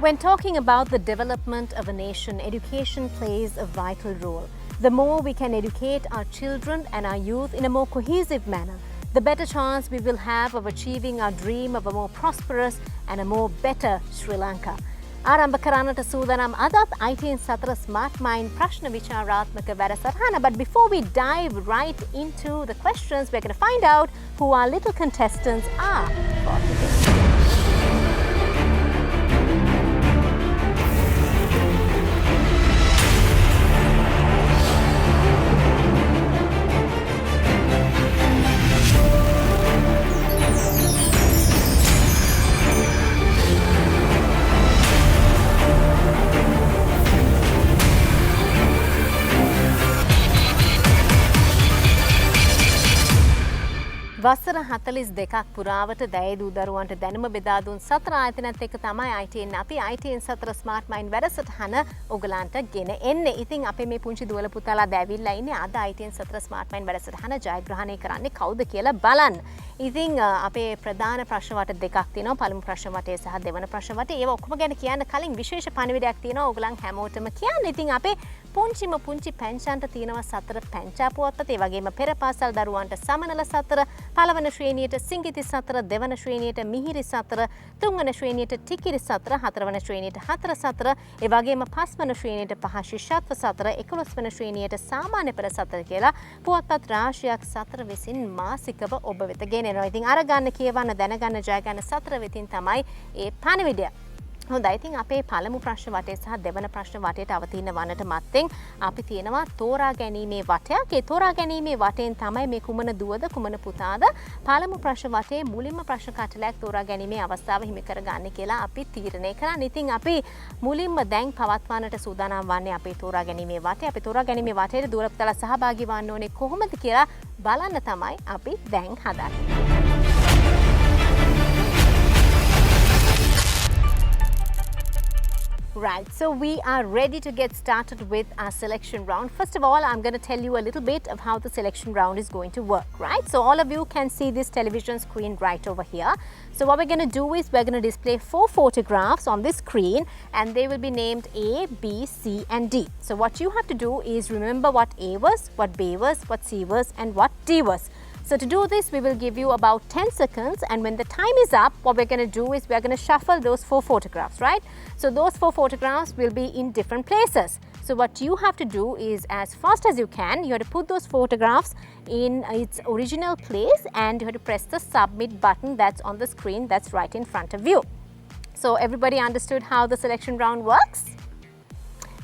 when talking about the development of a nation, education plays a vital role. The more we can educate our children and our youth in a more cohesive manner, the better chance we will have of achieving our dream of a more prosperous and a more better Sri Lanka. ආරම්භ කරන්නට සූදානම් අදත් ITN සතර Smart Mind ප්‍රශ්න විචාරාත්මක වැඩසටහන. But before we dive right into the questions, we're going to find out who our little contestants are for today. වසර 42ක් පුරාවට දයදූ දරුවන්ට දැනුම බෙදා දුන් සතර ආයතනත් එක්ක තමයි ITN අපි ITN සතර Smart Mind වැඩසටහන ඔයගලන්ට ගෙන එන්නේ. ඉතින් අපේ මේ පුංචි දුවල පුතාලා දැවිලා ඉන්නේ අද ITN සතර Smart Mind වැඩසටහන ජයග්‍රහණය කරන්නේ කවුද කියලා බලන්න. ඉතින් අපේ ප්‍රධාන ප්‍රශ්න වට දෙකක් තියෙනවා. පළමු ප්‍රශ්න වටේ සහ දෙවන ප්‍රශ්න වටේ. ඒවා ඔක්කොම ගැන කියන්න කලින් විශේෂ පණිවිඩයක් තියෙනවා ඔයගලන් හැමෝටම කියන්න. ඉතින් අපේ පුංචි පැංචන්ට තියෙනවා සතර පැංචා පුවත්පත්. ඒ වගේම පෙර පාසල් දරුවන්ට සමනල සතර, පළවන ශ්‍රේණියට සිංගිති සතර, දෙවන ශ්‍රේණියට මිහිරි සතර, තුන්වන ශ්‍රේණියට ටිකිරි සතර, හතරවන ශ්‍රේණියට හතර සතර, ඒ වගේම පස්වන ශ්‍රේණියට පහ ශිෂ්‍යත්ව සතර, 11වන ශ්‍රේණියට සාමාන්‍ය පෙළ සතර කියලා පුවත්පත් රාශියක් සතර විසින් මාසිකව ඔබ වෙත ගෙනෙනවා. ඉතින් අරගන්න, කියවන්න, දැනගන්න, ජය ගන්න සතර වෙතින් තමයි ඒ පණිවිඩය. හොඳයි. ඉතින් අපේ පළමු ප්‍රශ්න වටේ සහ දෙවන ප්‍රශ්න වටේට අවතීර්ණ වන්නට මත්තෙන් අපි තියෙනවා තෝරා ගැනීමේ වටයක්. ඒ තෝරා ගැනීමේ වටෙන් තමයි මේ කුමන දුවද කුමන පුතාද පළමු ප්‍රශ්න වටේ මුලින්ම ප්‍රශ්න කටලයක් තෝරා ගැනීමේ අවස්ථාව හිමි කරගන්න කියලා අපි තීරණය කරා. ඉතින් අපි මුලින්ම දැන් පවත්වන්නට සූදානම් වන්නේ අපේ තෝරා ගැනීමේ වටේ. අපි තෝරා ගැනීමේ වටේට දුවල පුතාලා සහභාගී වන්න ඕනේ කොහොමද කියලා බලන්න තමයි අපි දැන් හදන්නේ. Right, so we are ready to get started with our selection round. First of all, I'm going to tell you a little bit of how the selection round is going to work, right? So all of you can see this television screen right over here. So what we're going to do is we're going to display 4 photographs on this screen and they will be named A, B, C and D. So what you have to do is remember what A was, what B was, what C was and what D was. So to do this, we will give you about 10 seconds and when the time is up, what we're going to do is we're going to shuffle those 4 photographs, right? So those 4 photographs will be in different places. So what you have to do is as fast as you can, you have to put those photographs in its original place and you have to press the submit button that's on the screen that's right in front of you. So everybody understood how the selection round works?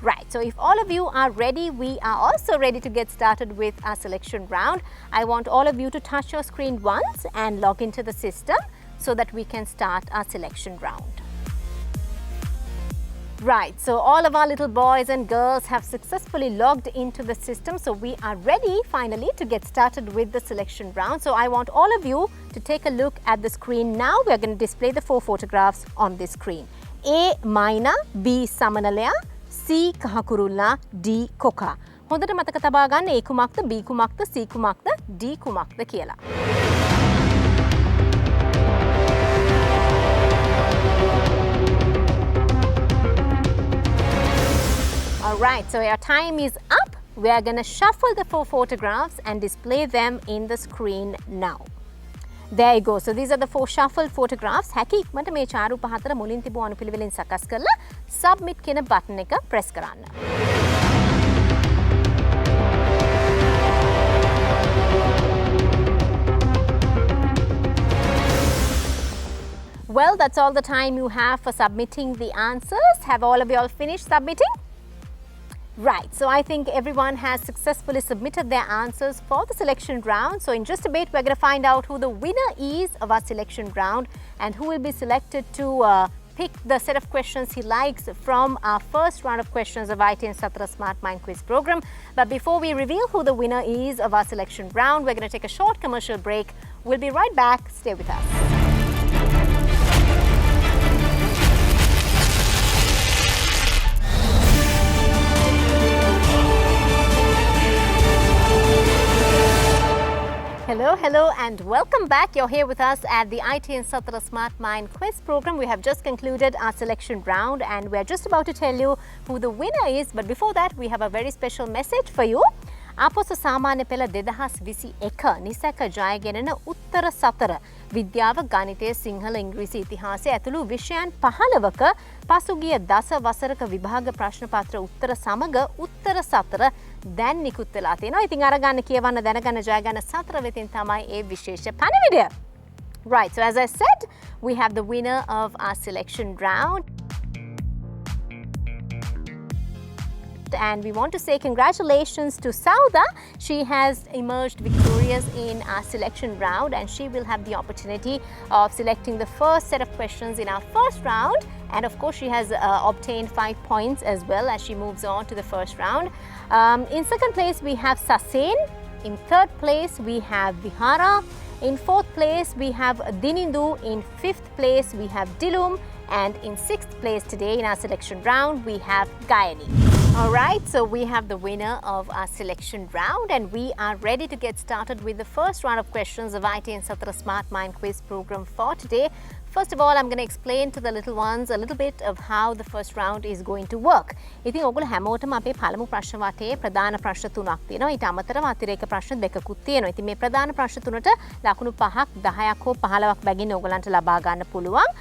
Right, so if all of you are ready, we are also ready to get started with our selection round. I want all of you to touch your screen once and log into the system so that we can start our selection round. Right, so all of our little boys and girls have successfully logged into the system. So we are ready finally to get started with the selection round. So I want all of you to take a look at the screen now. We are going to display the 4 photographs on this screen. A minor, B samanalaya, C kahakurulla, D koka. හොඳට මතක තබා ගන්න A කුමක්ද, B කුමක්ද, C කුමක්ද, D කුමක්ද කියලා. Alright, so our time is up. We are going to shuffle the 4 photographs and display them in the screen now. There you go. So these are the 4 shuffled photographs. හැකි ඉක්මනට මේ චාරු පහතර මුලින් තිබු අනුපිළිවෙලින් සකස් කරලා submit කියන බටන් එක press කරන්න. Well, that's all the time you have for submitting the answers. Have all of you all finished submitting? Right, so I think everyone has successfully submitted their answers for the selection round. So in just a bit, we're going to find out who the winner is of our selection round and who will be selected to pick the set of questions he likes from our first round of questions of ITN Satra Smart Mind Quiz program. But before we reveal who the winner is of our selection round, we're going to take a short commercial break. We'll be right back. Stay with us. Hello Hello, and welcome back. You're here with us at the ITN Satra Smart Mind Quiz program. We have just concluded our selection round, and we're just about to tell you who the winner is. But before that, we have a very special message for you. ආපොස සාමාන්‍ය පෙළ 2021 නිසැක ජයගෙනන උත්තර සතර විද්‍යාව ගණිතය සිංහල ඉංග්‍රීසි ඉතිහාසය ඇතුළු විෂයන් 15ක පසුගිය දස වසරක විභාග ප්‍රශ්න පත්‍ර උත්තර සමග උත්තර සතර දැන් නිකුත් වෙලා තියෙනවා. ඉතින් අරගන්න කියවන්න දැනගන්න ජය ගන්න සතර වෙතින් තමයි ඒ විශේෂ පණිවිඩය. Right, so as I said, we have the winner of our selection round. And we want to say congratulations to Sauda. She has emerged victorious in our selection round, and she will have the opportunity of selecting the first set of questions in our first round. And of course, she has obtained 5 points as well as she moves on to the first round. In second place, we have Sasen. In third place, we have Vihara. In fourth place, we have Dinindu. In fifth place, we have Dilum. And in sixth place today in our selection round, we have Gayani. Alright, so we have the winner of our selection round, and we are ready to get started with the first round of questions of ITN Satra Smart Mind Quiz program for today. First of all, I'm going to explain to the little ones a little bit of how the first round is going to work. ඉතින් ඔයගොල්ලෝ හැමෝටම අපේ පළමු ප්‍රශ්න වටේ ප්‍රධාන ප්‍රශ්න තුනක් තියෙනවා. ඊට අමතරව අතිරේක ප්‍රශ්න දෙකකුත් තියෙනවා. ඉතින් මේ ප්‍රධාන ප්‍රශ්න තුනට ලකුණු 5ක් 10ක් හෝ 15ක් බැගින් ඔයගලන්ට ලබා ගන්න පුළුවන්.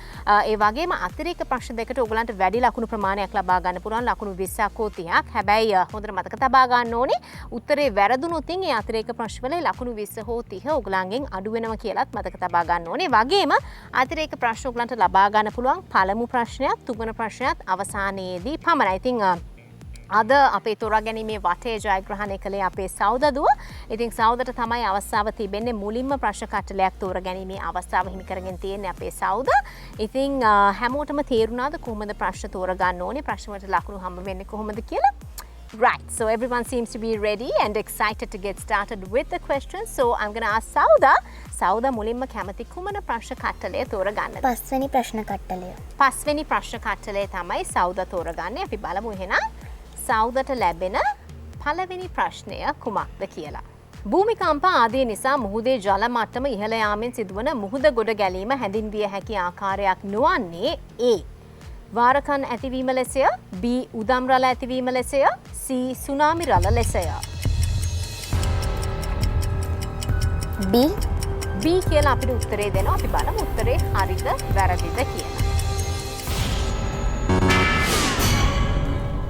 ඒ වගේම අතිරේක ප්‍රශ්න දෙකට ඔයගලන්ට වැඩි ලකුණු ප්‍රමාණයක් ලබා ගන්න පුළුවන්. ලකුණු 20ක් හෝ 30ක්. හැබැයි හොඳට මතක තබා ගන්න ඕනේ උත්තරේ වැරදුනොත් ඒ අතිරේක ප්‍රශ්න වල ලකුණු 20 හෝ 30 ඔයගලන්ගෙන් අඩු වෙනවා කියලාත් මතක තබා ගන්න ඕනේ. වගේම අතිරේක ප්‍රශ්න ඔයගලන්ට ලබා ගන්න පුළුවන් පළමු ප්‍රශ්නයත් තුන්වන ප්‍රශ්නයත් අවසානයේදී පමණයි. ඉතින් අද අපේ තෝරා ගැනීමේ වටේ ජයග්‍රහණය කළේ අපේ සෞදදුව. ඉතින් සෞදට තමයි අවස්ථාව තිබෙන්නේ මුලින්ම ප්‍රශ්න කට්ටලයක් තෝරා ගැනීමේ අවස්ථාව හිමි කරගෙන තියෙන්නේ අපේ සෞද. ඉතින් හැමෝටම තේරුණාද කොහොමද ප්‍රශ්න තෝරා ගන්න ඕනේ, ප්‍රශ්න වලට ලකුණු හම්බ වෙන්නේ කොහොමද කියලා? Right, so everyone seems to be ready and excited to get started with the questions. So I'm going to ask Sauda මුලින්ම කැමති කුමන ප්‍රශ්න කට්ටලය තෝරගන්නද? පස්වෙනි ප්‍රශ්න කට්ටලය. පස්වෙනි ප්‍රශ්න කට්ටලය තමයි සෞදා තෝරගන්නේ. අපි බලමු එහෙනම් සෞදට ලැබෙන පළවෙනි ප්‍රශ්නය කුමක්ද කියලා. භූමිකම්ප ආදී නිසා මුහුදේ ජල මට්ටම ඉහළ යාමෙන් සිදුවන මුහුද ගොඩ ගැලීම හැඳින්විය හැකි ආකාරයක් නොවන්නේ A. වාරකන් ඇතිවීම ලෙසය, B. උදම් රළ ඇතිවීම ලෙසය, C. සුනාමි රළ ලෙසය. B කියලා අපිට උත්තරේ දෙනවා. අපි බලමු උත්තරේ හරිද වැරදිද කියලා.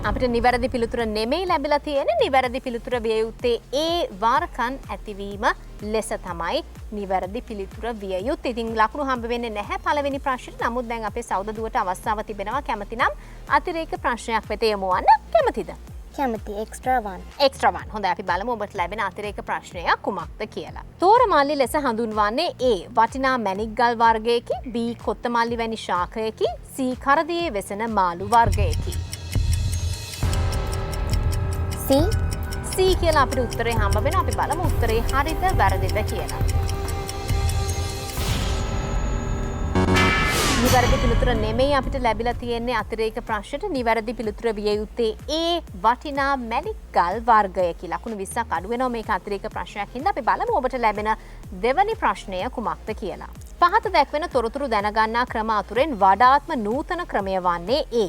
අපිට නිවැරදි පිළිතුර නෙමෙයි ලැබිලා තියෙන්නේ. නිවැරදි පිළිතුර විය යුත්තේ A. වාරකන් ඇතිවීම ලෙස තමයි නිවැරදි පිළිතුර විය යුත්තේ. ඉතින් ලකුණු හම්බ වෙන්නේ නැහැ පළවෙනි ප්‍රශ්නෙට. නමුත් දැන් අපේ සෞදදුවට අවස්ථාව තිබෙනවා කැමතිනම් අතිරේක ප්‍රශ්නයක් වෙත යමු වන්න. කැමතිද? කැමති. extra 1. extra 1. හොඳයි, අපි බලමු ඔබට ලැබෙන අතිරේක ප්‍රශ්නය කුමක්ද කියලා. තෝරමල්ලි ලෙස හඳුන්වන්නේ A. වටිනා මැණික් ගල් වර්ගයකි, B. කොත්තමල්ලි වැනි ශාකයකි, C. කරදියේ වෙසෙන මාළු වර්ගයකි. C කියලා අපිට උත්තරේ හම්බ වෙනවා. අපි බලමු උත්තරේ හරිද වැරදිද කියලා. නිවැරදි පිළිතුර නෙමෙයි අපිට ලැබිලා තියෙන්නේ අතිරේක ප්‍රශ්නෙට. නිවැරදි පිළිතුර විය යුත්තේ A. වටිනා මැණික් ගල් වර්ගයකි. ලකුණු 20ක් අඩු වෙනවා මේක අතිරේක ප්‍රශ්නයක් හින්දා. අපි බලමු ඔබට ලැබෙන දෙවැනි ප්‍රශ්නය කුමක්ද කියලා. පහත දැක්වෙන තොරතුරු දැනගන්නා ක්‍රම අතුරෙන් වඩාත්ම නූතන ක්‍රමය වන්නේ A.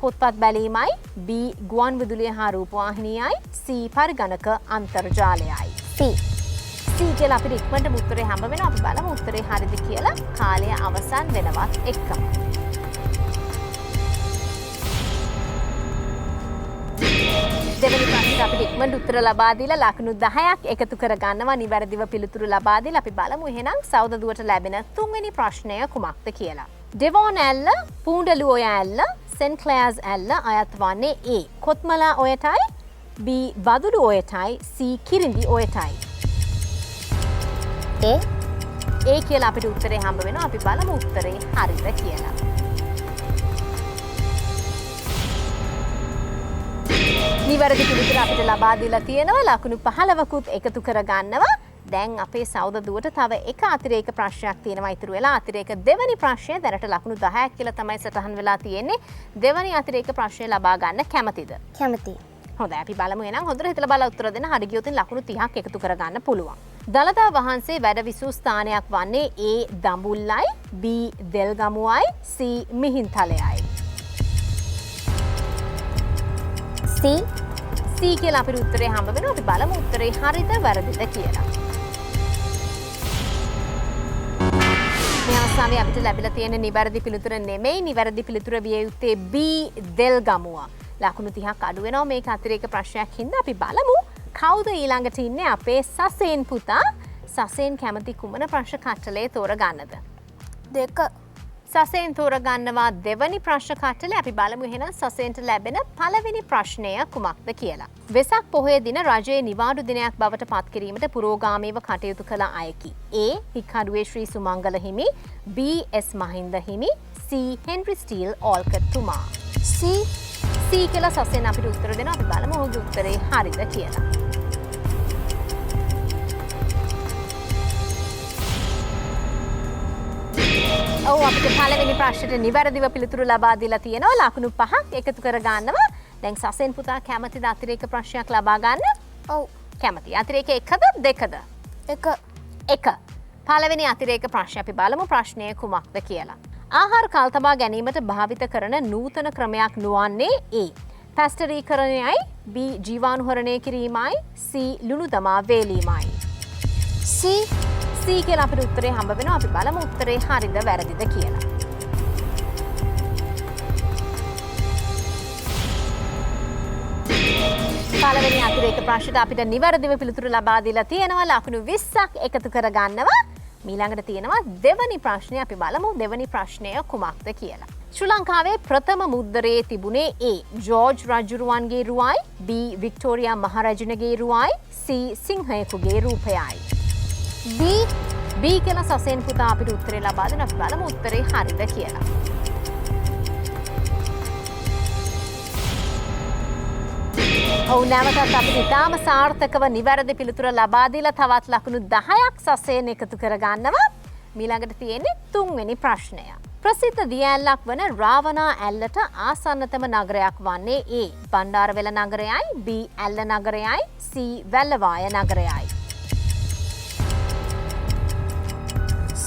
පොත්පත් බැලීමයි, B. ගුවන් විදුලිය හා රූපවාහිනියයි, C. පරිගණක අන්තර්ජාලයයි. C කියලා අපිට ඉක්මනට උත්තරේ හම්බ වෙනවා. අපි බලමු උත්තරේ හරිද කියලා කාලය අවසන් වෙනවත් එක්කම. දෙවෙනි ප්‍රශ්නෙට අපිට ඉක්මනට උත්තර ලබා දීලා ලකුණු 10ක් එකතු කර ගන්නවා. නිවැරදිව පිළිතුරු ලබා දීලා අපි බලමු එහෙනම් සෞදදුවට ලැබෙන තුන්වෙනි ප්‍රශ්නය කුමක්ද කියලා. ඩෙවෝන් ඇල්ල, පූණ්ඩලු ඔය ඇල්ල, සෙන්ට් ක්ලෑර්ස් ඇල්ල අයත් වන්නේ A. Kotmale ඔයටයි, B. බදුළු ඔයටයි, C. කිරිඳි ඔයටයි. A කියලා අපිට උත්තරේ හම්බ වෙනවා. අපි බලමු උත්තරේ හරිද කියලා. නිවැරදි පිළිතුර අපිට ලබා දීලා තියෙනවා. ලකුණු 15කුත් එකතු කර ගන්නවා. දැන් අපේ සෞදදුවට තව එක අතිරේක ප්‍රශ්නයක් තියෙනවා ඉතුරු වෙලා. අතිරේක දෙවැනි ප්‍රශ්නය දැනට ලකුණු 10ක් කියලා තමයි සටහන් වෙලා තියෙන්නේ. දෙවැනි අතිරේක ප්‍රශ්නය ලබා ගන්න කැමතිද? කැමති. හොඳයි, අපි බලමු එහෙනම්. හොඳට හිතලා බලලා උත්තර දෙන්න. හරි ගියොත් ලකුණු 30ක් එකතු කර ගන්න පුළුවන්. දළදා වහන්සේ වැඩ විසූ ස්ථානයක් වන්නේ A දඹුල්ලයි, B දෙල්ගමුවයි, C මිහින්තලයයි. C C කියලා අපිට උත්තරේ හම්බ වෙනවා. අපි බලමු උත්තරේ හරිද වැරදිද කියලා. මේ අවස්ථාවේ අපිට ලැබිලා තියෙන නිවැරදි පිළිතුර නෙමෙයි. නිවැරදි පිළිතුර විය යුත්තේ B දෙල්ගමුව. ලකුණු 30ක් අඩු වෙනවා මේක අතිරේක ප්‍රශ්නයක් හින්දා. අපි බලමු කවුද ඊළඟට ඉන්නේ අපේ සසෙන් පුතා. සසෙන් කැමති කුමන ප්‍රශ්න කට්ටලේ තෝරගන්නද? දෙක සසෙන් තෝරගන්නවා දෙවනි ප්‍රශ්න කට්ටලේ. අපි බලමු එහෙනම් සසෙන්ට ලැබෙන පළවෙනි ප්‍රශ්නය කුමක්ද කියලා. වෙසක් පොහොය දින රජයේ නිවාඩු දිනයක් බවට පත් කිරීමට පුරෝගාමීව කටයුතු කළ අයකි. A. හික්කඩුවේ ශ්‍රී සුමංගල හිමි, B. S. මහින්ද හිමි, C. හෙන්රි ස්ටීල් ඕල්කට් තුමා. C C කියලා සසෙන් අපිට උත්තර දෙනවා. අපි බලමු ඔහුගේ උත්තරේ හරිද කියලා. ඔව් අපිට පළවෙනි ප්‍රශ්නෙට නිවැරදිව පිළිතුරු ලබා දීලා තියෙනවා. ලකුණු 5ක් එකතු කර ගන්නවා. දැන් සසෙන් පුතා කැමතිද අතිරේක ප්‍රශ්නයක් ලබා ගන්න? ඔව් කැමති. අතිරේක එකද දෙකද? එක. පළවෙනි අතිරේක ප්‍රශ්නය අපි බලමු ප්‍රශ්නය කුමක්ද කියලා. ආහාර කල් තබා ගැනීමට භාවිත කරන නූතන ක්‍රමයක් නොවන්නේ A. පැස්ටරීකරණයයි, B. ජීවාණුහරණය කිරීමයි, C. ලුණු දමා වේලීමයි. C C කියලා අපිට උත්තරේ හම්බ වෙනවා. අපි බලමු උත්තරේ හරිද වැරදිද කියලා. පළවෙනි අතිරේක ප්‍රශ්නයට අපිට නිවැරදිව පිළිතුරු ලබා දීලා තියෙනවා. ලකුණු 20ක් එකතු කර ගන්නවා. ඊළඟට තියෙනවා දෙවනි ප්‍රශ්නය. අපි බලමු දෙවනි ප්‍රශ්නය කුමක්ද කියලා. ශ්‍රී ලංකාවේ ප්‍රථම මුද්දරයේ තිබුණේ A. ජෝර්ජ් රජුරුවන්ගේ රුවයි, B. වික්ටෝරියා මහරජුණගේ රුවයි, C. සිංහයෙකුගේ රූපයයි. B කියලා සසෙන් පුතා අපිට උත්තරේ ලබා දෙන. අපි බලමු උත්තරේ හරිද කියලා. ඔව් නැවතත් අපිට ඉතාම සාර්ථකව නිවැරදි පිළිතුර ලබා දීලා තවත් ලකුණු 10ක් සසෙන් එකතු කර ගන්නවා. ඊළඟට තියෙන්නේ තුන්වෙනි ප්‍රශ්නය. ප්‍රසිද්ධ දිය ඇල්ලක් වන රාවණා ඇල්ලට ආසන්නතම නගරයක් වන්නේ A. Bandarawela නගරයයි, B. Ella නගරයයි, C. Wellawaya නගරයයි.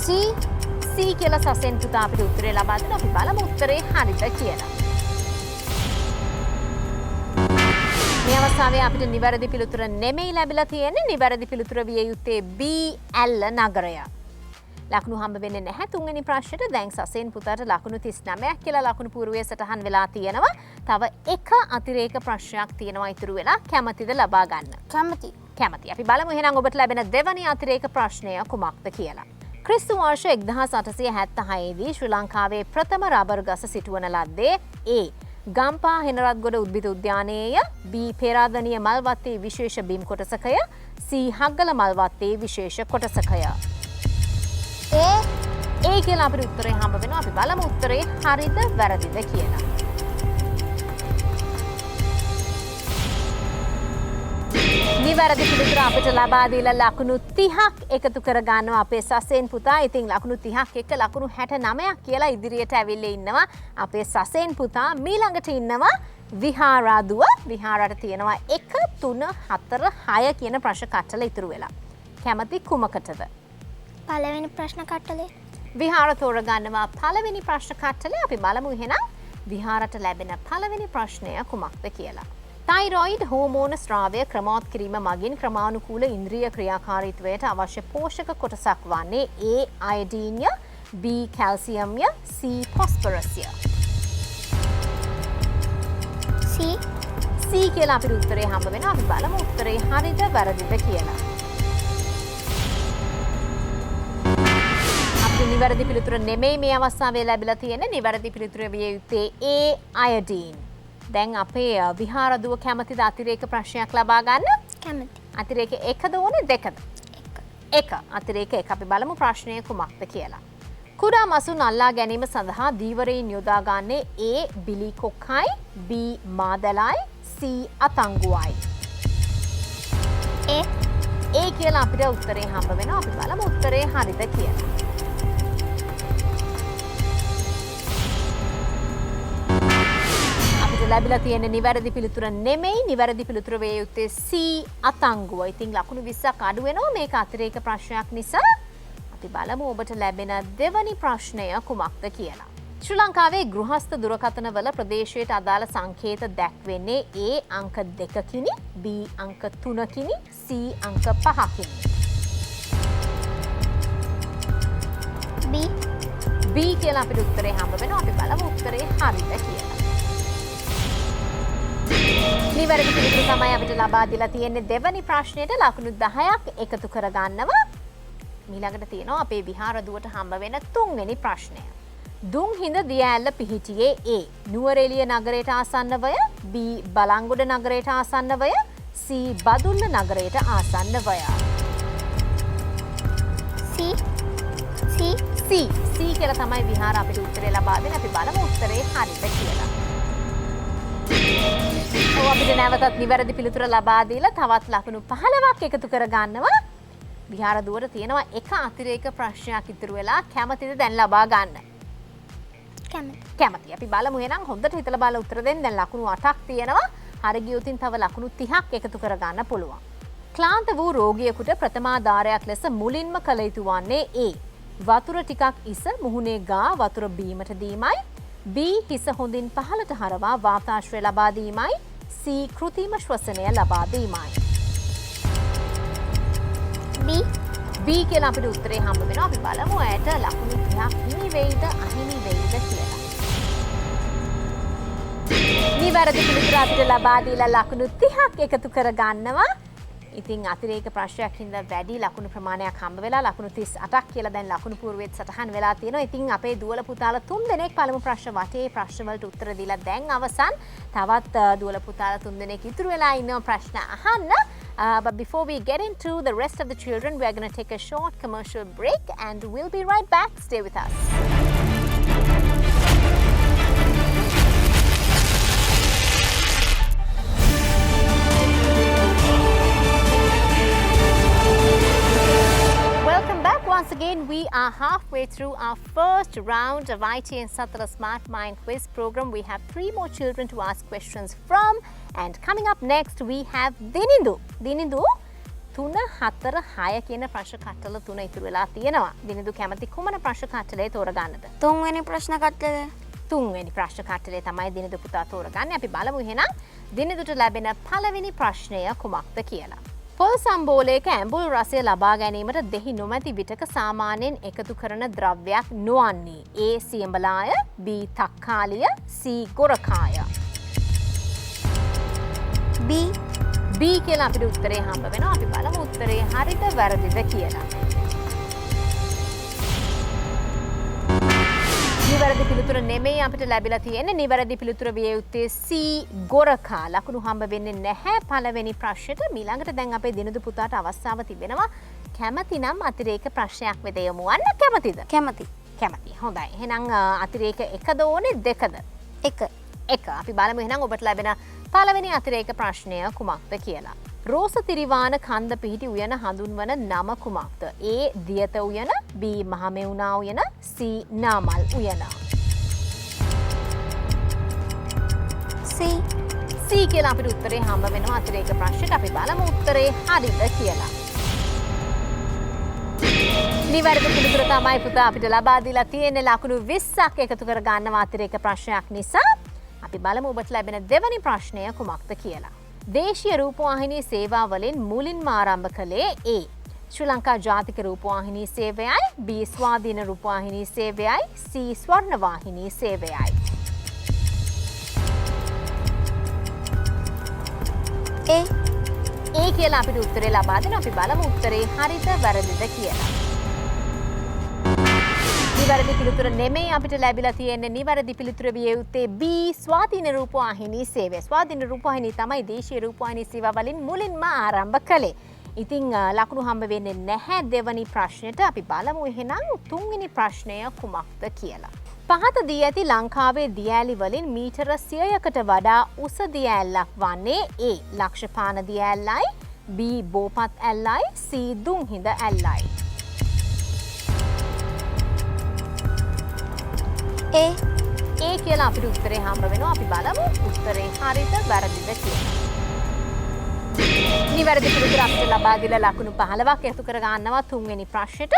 C කියලා සසෙන් පුතා අපිට උත්තරේ ලබා දෙනවා. අපි බලමු උත්තරේ හරිද කියලා. මේ අවස්ථාවේ අපිට නිවැරදි පිළිතුර නෙමෙයි ලැබිලා තියෙන්නේ. නිවැරදි පිළිතුර විය යුත්තේ B. ඇල්ල නගරය. ලකුණු හම්බ වෙන්නේ නැහැ තුන්වෙනි ප්‍රශ්නෙට. දැන් සසෙන් පුතාට ලකුණු 39ක් කියලා ලකුණු පූර්වයේ සටහන් වෙලා තියෙනවා. තව එක අතිරේක ප්‍රශ්නයක් තියෙනවා ඉතුරු වෙලා. කැමතිද ලබා ගන්න? කැමති. අපි බලමු එහෙනම් ඔබට ලැබෙන දෙවැනි අතිරේක ප්‍රශ්නය කුමක්ද කියලා. ක්‍රිස්තු වර්ෂ 1876 දී ශ්‍රී ලංකාවේ ප්‍රථම රබර් ගස සිටුවන ලද්දේ A. ගම්පා හෙනරත්ගොඩ උද්භිද උද්‍යානයේය, B. පේරාදනිය මල්වත්තේ විශේෂ බිම් කොටසකය, C. හග්ගල මල්වත්තේ විශේෂ කොටසකය. A කියලා අපිට උත්තරේ හම්බ වෙනවා. අපි බලමු උත්තරේ හරිද වැරදිද කියලා. නිවැරදි පිළිතුර අපිට ලබා දීලා ලකුණු 30ක් එකතු කර ගන්නවා අපේ සසෙන් පුතා. ඉතින් ලකුණු 30ක් එක්ක ලකුණු 69ක් කියලා ඉදිරියට ඇවිල්ලා ඉන්නවා අපේ සසෙන් පුතා. ඊළඟට ඉන්නවා විහාරාදුව. විහාරයට තියෙනවා 1 3 4 6 කියන ප්‍රශ්න කට්ටල ඉතුරු වෙලා. කැමති කුමකටද? පළවෙනි ප්‍රශ්න කට්ටලේ. විහාර තෝරගන්නවා පළවෙනි ප්‍රශ්න කට්ටලේ. අපි බලමු එහෙනම් විහාරට ලැබෙන පළවෙනි ප්‍රශ්නය කුමක්ද කියලා. තයිරොයිඩ් හෝමෝන ස්‍රාවය ක්‍රමවත් කිරීම මගින් ක්‍රමානුකූල ඉන්ද්‍රිය ක්‍රියාකාරීත්වයට අවශ්‍ය පෝෂක කොටසක් වන්නේ A. අයඩීන්ය, B. කැල්සියම්ය, C. ෆොස්ෆරස්ය. C කියලා අපිට උත්තරේ හම්බ වෙනවා. අපි බලමු උත්තරේ හරිද වැරදිද කියලා. අපිට නිවැරදි පිළිතුර නෙමෙයි මේ අවස්ථාවේ ලැබිලා තියෙන්නේ. නිවැරදි පිළිතුර විය යුත්තේ A. අයඩීන්. දැන් අපේ විහාරදුව කැමතිද අතිරේක ප්‍රශ්නයක් ලබා ගන්න? කැමති. අතිරේක එකද ඕනේ දෙකද? එක. අතිරේක එක. අපි බලමු ප්‍රශ්නය කුමක්ද කියලා. කුඩා මසුන් අල්ලා ගැනීම සඳහා දීවරයින් යොදා ගන්නේ A. බිලි කොක්කයි, B. මාදලයි, C. අතංගුවයි. A කියලා අපිට උත්තරේ හම්බ වෙනවා. අපි බලමු උත්තරේ හරිද කියලා. ලැබිලා තියෙන නිවැරදි පිළිතුර නෙමෙයි. නිවැරදි පිළිතුර වේ යුත්තේ C අතංගුව. ඉතින් ලකුණු 20ක් අඩු වෙනවා මේක අතිරේක ප්‍රශ්නයක් නිසා. අපි බලමු ඔබට ලැබෙන දෙවනි ප්‍රශ්නය කුමක්ද කියලා. ශ්‍රී ලංකාවේ ගෘහස්ත දුරකථනවල ප්‍රදේශයට අදාළ සංකේත දැක්වෙන්නේ A අංක 2කිනි, B අංක 3කිනි, C අංක 5කිනි. B කියලා අපිට උත්තරේ හම්බ වෙනවා. අපි බලමු උත්තරේ හරිද කියලා. නිවැරදි පිළිතුර තමයි අපිට ලබා දීලා තියෙන්නේ දෙවැනි ප්‍රශ්නෙට ලකුණු 10ක් එකතු කරගන්නවා. ඊළඟට තියෙනවා අපේ විහාර දුවට හම්බ වෙන තුන්වෙනි ප්‍රශ්නය. දුම්හිඳ දිය ඇල්ල පිහිටියේ A නුවරඑළිය නගරයට ආසන්නවය, B බලංගොඩ නගරයට ආසන්නවය, C බදුල්ල නගරයට ආසන්නවය. C කියලා තමයි විහාර අපිට උත්තරේ ලබා දෙන්නේ. අපි බලමු උත්තරේ හරිද කියලා. ඔව් අපිට නැවතත් නිවැරදි පිළිතුර ලබා දීලා තවත් ලකුණු 15ක් එකතු කර ගන්නවා. විහාර දුවට තියෙනවා එක අතිරේක ප්‍රශ්නයක් ඉතුරු වෙලා. කැමතිද දැන් ලබා ගන්න? කැමති. අපි බලමු එහෙනම් හොඳට හිතලා බලලා උත්තර දෙන්න. දැන් ලකුණු 8ක් තියෙනවා. හරි ගියොතින් තව ලකුණු 30ක් එකතු කර ගන්න පුළුවන්. ක්ලාන්ත වූ රෝගියෙකුට ප්‍රථමාධාරයක් ලෙස මුලින්ම කළ යුතු වන්නේ A වතුර ටිකක් ඉස මුහුණේ ගා වතුර බීමට දීමයි, B හිස හොඳින් පහළට හරවා වාතාශ්‍රය ලබා දීමයි, C කෘතිම ශ්වසනය ලබා දීමයි. B කියලා අපිට උත්තරේ හම්බ වෙනවා. අපි බලමු ඇයට ලකුණු 30ක් හිමි වෙයිද අහිමි වෙයිද කියලා. නිවැරදි පිළිතුර අපිට ලබා දීලා ලකුණු 30ක් එකතු කර ගන්නවා. ඉතින් අතිරේක ප්‍රශ්නයක් හින්දා වැඩි ලකුණු ප්‍රමාණයක් හම්බ වෙලා ලකුණු 38ක් කියලා දැන් ලකුණු පූර්වෙත් සටහන් වෙලා තියෙනවා. ඉතින් අපේ දුවල පුතාලා 3 දෙනෙක් පළමු ප්‍රශ්න වටේ ප්‍රශ්න වලට උත්තර දීලා දැන් අවසන්. තවත් දුවල පුතාලා 3 දෙනෙක් ඉතුරු වෙලා ඉන්නවා ප්‍රශ්න අහන්න. But before we get into the rest of the children, we are going to take a short commercial break and we'll be right back. Stay with us. Welcome back. Once again, we are halfway through our first round of ITN Satara Smart Mind Quiz program. We have 3 more children to ask questions from. And coming up next, we have Dinindu. Dinindu, 3, 4, 6 කියන ප්‍රශ්න කට්ටල 3 ඉතුරු වෙලා තියෙනවා. දිනිදු කැමති කුමන ප්‍රශ්න කට්ටලේ තෝරගන්නද? තුන්වෙනි ප්‍රශ්න කට්ටලේ. තුන්වෙනි ප්‍රශ්න කට්ටලේ තමයි දිනිදු පුතා තෝරගන්නේ. අපි බලමු එහෙනම් දිනිදුට ලැබෙන පළවෙනි ප්‍රශ්නය කුමක්ද කියලා. පොල් සම්බෝලයක ඇඹුල් රසය ලබා ගැනීමට දෙහි නොමැති විටක සාමාන්‍යයෙන් එකතු කරන ද්‍රව්‍යයක් නොවන්නේ A සියඹලාය, B තක්කාලිය, C ගොරකාය. B කියලා අපිට උත්තරේ හම්බ වෙනවා. අපි බලමු උත්තරේ හරිද වැරදිද කියලා. නිවැරදි පිළිතුර නෙමෙයි අපිට ලැබිලා තියෙන්නේ. නිවැරදි පිළිතුර විය යුත්තේ C ගොරකා. ලකුණු හම්බ වෙන්නේ නැහැ පළවෙනි ප්‍රශ්නෙට. ඊළඟට දැන් අපේ දිනදු පුතාට අවස්ථාව තිබෙනවා. කැමති නම් අතිරේක ප්‍රශ්නයක් වෙත යමු වන්න. කැමතිද? කැමති. හොඳයි. එහෙනම් අතිරේක 1ද ඕනේ 2ද? 1. අපි බලමු එහෙනම් ඔබට ලැබෙන පළවෙනි අතිරේක ප්‍රශ්නය කුමක්ද කියලා. රෝස තිරිවාන කන්ද පිහිටි උයන හඳුන්වන නම කුමක්ද? A දියත උයන, B මහමෙවුනා උයන, C නාමල් උයන. C කියලා අපිට උත්තරේ හම්බ වෙනවා අතිරේක ප්‍රශ්නෙට. අපි බලමු උත්තරේ හරිද කියලා. නිවැරදි පිළිතුර තමයි පුතා අපිට ලබා දීලා තියෙන්නේ. ලකුණු 20ක් එකතු කර ගන්නවා අතිරේක ප්‍රශ්නයක් නිසා. අපි බලමු ඔබට ලැබෙන දෙවැනි ප්‍රශ්නය කුමක්ද කියලා. දේශීය රූපවාහිනී සේවාවලින් මුලින්ම ආරම්භ කළේ A ශ්‍රී ලංකා ජාතික රූපවාහිනී සේවයයි, B ස්වාධීන රූපවාහිනී සේවයයි, C ස්වර්ණවාහිනී සේවයයි. A කියලා අපිට උත්තරේ ලබා දෙනවා. අපි බලමු උත්තරේ හරිද වැරදිද කියලා. නිවැරදි පිළිතුර නෙමෙයි අපිට ලැබිලා තියෙන්නේ. නිවැරදි පිළිතුර විය යුත්තේ B ස්වාධීන රූපවාහිනී සේවය. ස්වාධීන රූපවාහිනී තමයි දේශීය රූපවාහිනී සේවා වලින් මුලින්ම ආරම්භ කළේ. ඉතින් ලකුණු හම්බ වෙන්නේ නැහැ දෙවැනි ප්‍රශ්නෙට. අපි බලමු එහෙනම් තුන්වෙනි ප්‍රශ්නය කුමක්ද කියලා. පහත දී ඇති ලංකාවේ දියඇලි වලින් මීටර 100කට වඩා උස දියඇල්ලක් වන්නේ A ලක්ෂපාන දියඇල්ලයි, B බෝපත් ඇල්ලයි, C දුම්හිඳ ඇල්ලයි. A ඒ කියලා අපිට උත්තරේ හම්බ වෙනවා. අපි බලමු උත්තරේ හරිද වැරදිද කියලා. නිවැරදි පිළිතුර අපිට ලබා දීලා ලකුණු 15ක් එකතු කර ගන්නවා තුන්වෙනි ප්‍රශ්නෙට.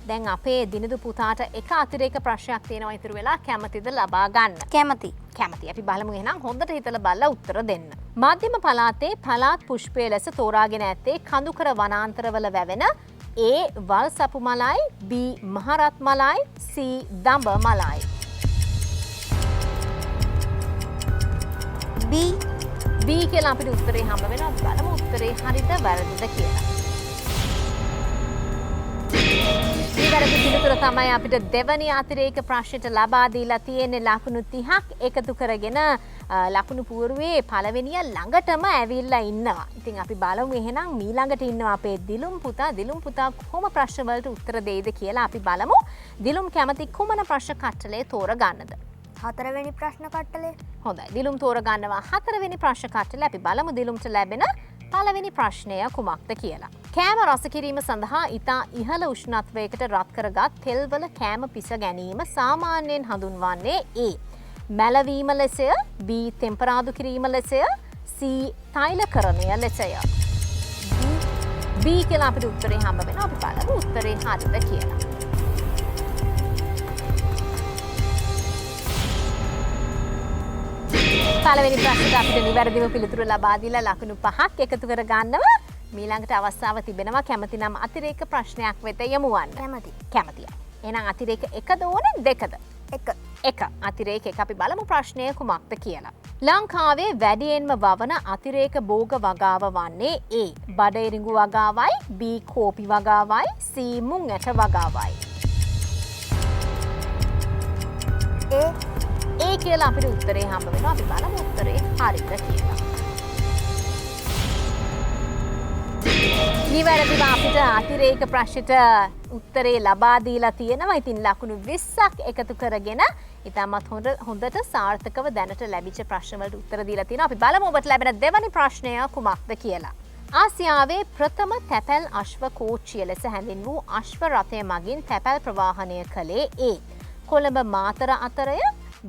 දැන් අපේ දිනදු පුතාට එක අතිරේක ප්‍රශ්නයක් තියෙනවා ඉතුරු වෙලා. කැමතිද ලබා ගන්න? කැමති. කැමති. අපි බලමු එහෙනම් හොඳට හිතලා බලලා උත්තර දෙන්න. මධ්‍යම පළාතේ පළාත් පුෂ්පය ලෙස තෝරාගෙන ඇත්තේ කඳුකර වනාන්තරවල වැවෙන A වල් සපු මලයි, B මහරත් මලයි, C දඹ මලයි. B කියලා අපිට උත්තරේ හම්බ වෙනවා. බලමු උත්තරේ හරිද වැරදිද කියලා. නිවැරදි පිළිතුර තමයි අපිට දෙවැනි අතිරේක ප්‍රශ්නෙට ලබා දීලා තියෙන්නේ. ලකුණු 30ක් එකතු කරගෙන ලකුණු පූර්වයේ පළවෙනිය ළඟටම ඇවිල්ලා ඉන්නවා. ඉතින් අපි බලමු එහෙනම් මීළඟට ඉන්නවා අපේ දිලුම් පුතා. දිලුම් පුතා කොහොම ප්‍රශ්න වලට උත්තර දෙයිද කියලා අපි බලමු. දිලුම් කැමති කුමන ප්‍රශ්න කට්ටලේ තෝරගන්නද? 4 වෙනි ප්‍රශ්න කට්ටලේ. හොඳයි. දිලුම් තෝරගන්නවා 4 වෙනි ප්‍රශ්න කට්ටල. අපි බලමු දිලුම්ට ලැබෙන පළවෙනි ප්‍රශ්නය කුමක්ද කියලා. කෑම රස කිරීම සඳහා ඉතා ඉහළ උෂ්ණත්වයකට රත් කරගත් තෙල්වල කෑම පිස ගැනීම සාමාන්‍යයෙන් හඳුන්වන්නේ A. මැලවීම ලෙසය, B. තෙම්පරාදු කිරීම ලෙසය, C. තෛලකරණය ලෙසය. B කියලා අපිට උත්තරේ හම්බ වෙනවා. අපි බලමු උත්තරේ හරිද කියලා. පළවෙනි ප්‍රශ්නට අපිට නිවැරදිව පිළිතුරු ලබා දීලා ලකුණු 5ක් එකතු කර ගන්නවා. මීළඟට අවස්ථාව තිබෙනවා කැමති නම් අතිරේක ප්‍රශ්නයක් වෙත යමු වන්න. කැමතියි. එහෙනම් අතිරේක 1ද ඕනේ 2ද? 1. අතිරේක 1. අපි බලමු ප්‍රශ්නය කුමක්ද කියලා. ලංකාවේ වැඩියෙන්ම වවන අතිරේක භෝග වගාව වන්නේ A. බඩඉරිඟු වගාවයි, B. කෝපි වගාවයි, C. මුං ඇට වගාවයි. A කියලා අපිට උත්තරේ හම්බ වෙනවා. අපි බලමු උත්තරේ හරිද කියලා. නිවැරදිව අපිට අතිරේක ප්‍රශ්නෙට උත්තරේ ලබා දීලා තියෙනවා. ඉතින් ලකුණු 20ක් එකතු කරගෙන ඉතාමත් හොඳට සාර්ථකව දැනට ලැබිච්ච ප්‍රශ්න වලට උත්තර දීලා තියෙනවා. අපි බලමු ඔබට ලැබෙන දෙවැනි ප්‍රශ්නය කුමක්ද කියලා. ආසියාවේ ප්‍රථම තැපැල් අශ්ව කෝච්චිය ලෙස හැඳින් වූ අශ්ව රථය මගින් තැපැල් ප්‍රවාහනය කළේ A. Colombo Matara අතරය,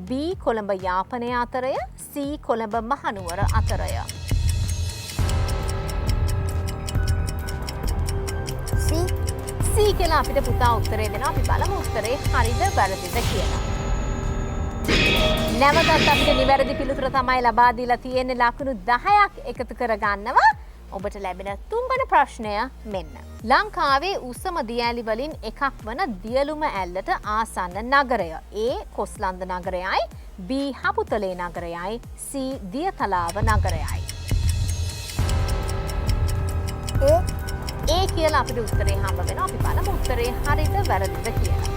B. Colombo Yapanaya අතරය, C. Colombo Mahanuwara අතරය. C කියලා අපිට පුතා උත්තරේ දෙනවා. අපි බලමු උත්තරේ හරිද වැරදිද කියලා. නැවතත් අපිට නිවැරදි පිළිතුර තමයි ලබා දීලා තියෙන්නේ. ලකුණු 10ක් එකතු කර ගන්නවා. ඔබට ලැබෙන තුන්වන ප්‍රශ්නය මෙන්න. ලංකාවේ උසම දියඇලි වලින් එකක් වන දියලුම ඇල්ලට ආසන්න නගරය. A. කොස්ලන්ද නගරයයි, B. හපුතලේ නගරයයි, C. දියතලාව නගරයයි. A කියලා අපිට උත්තරේ හම්බ වෙනවා. අපි බලමු උත්තරේ හරිද වැරදිද කියලා.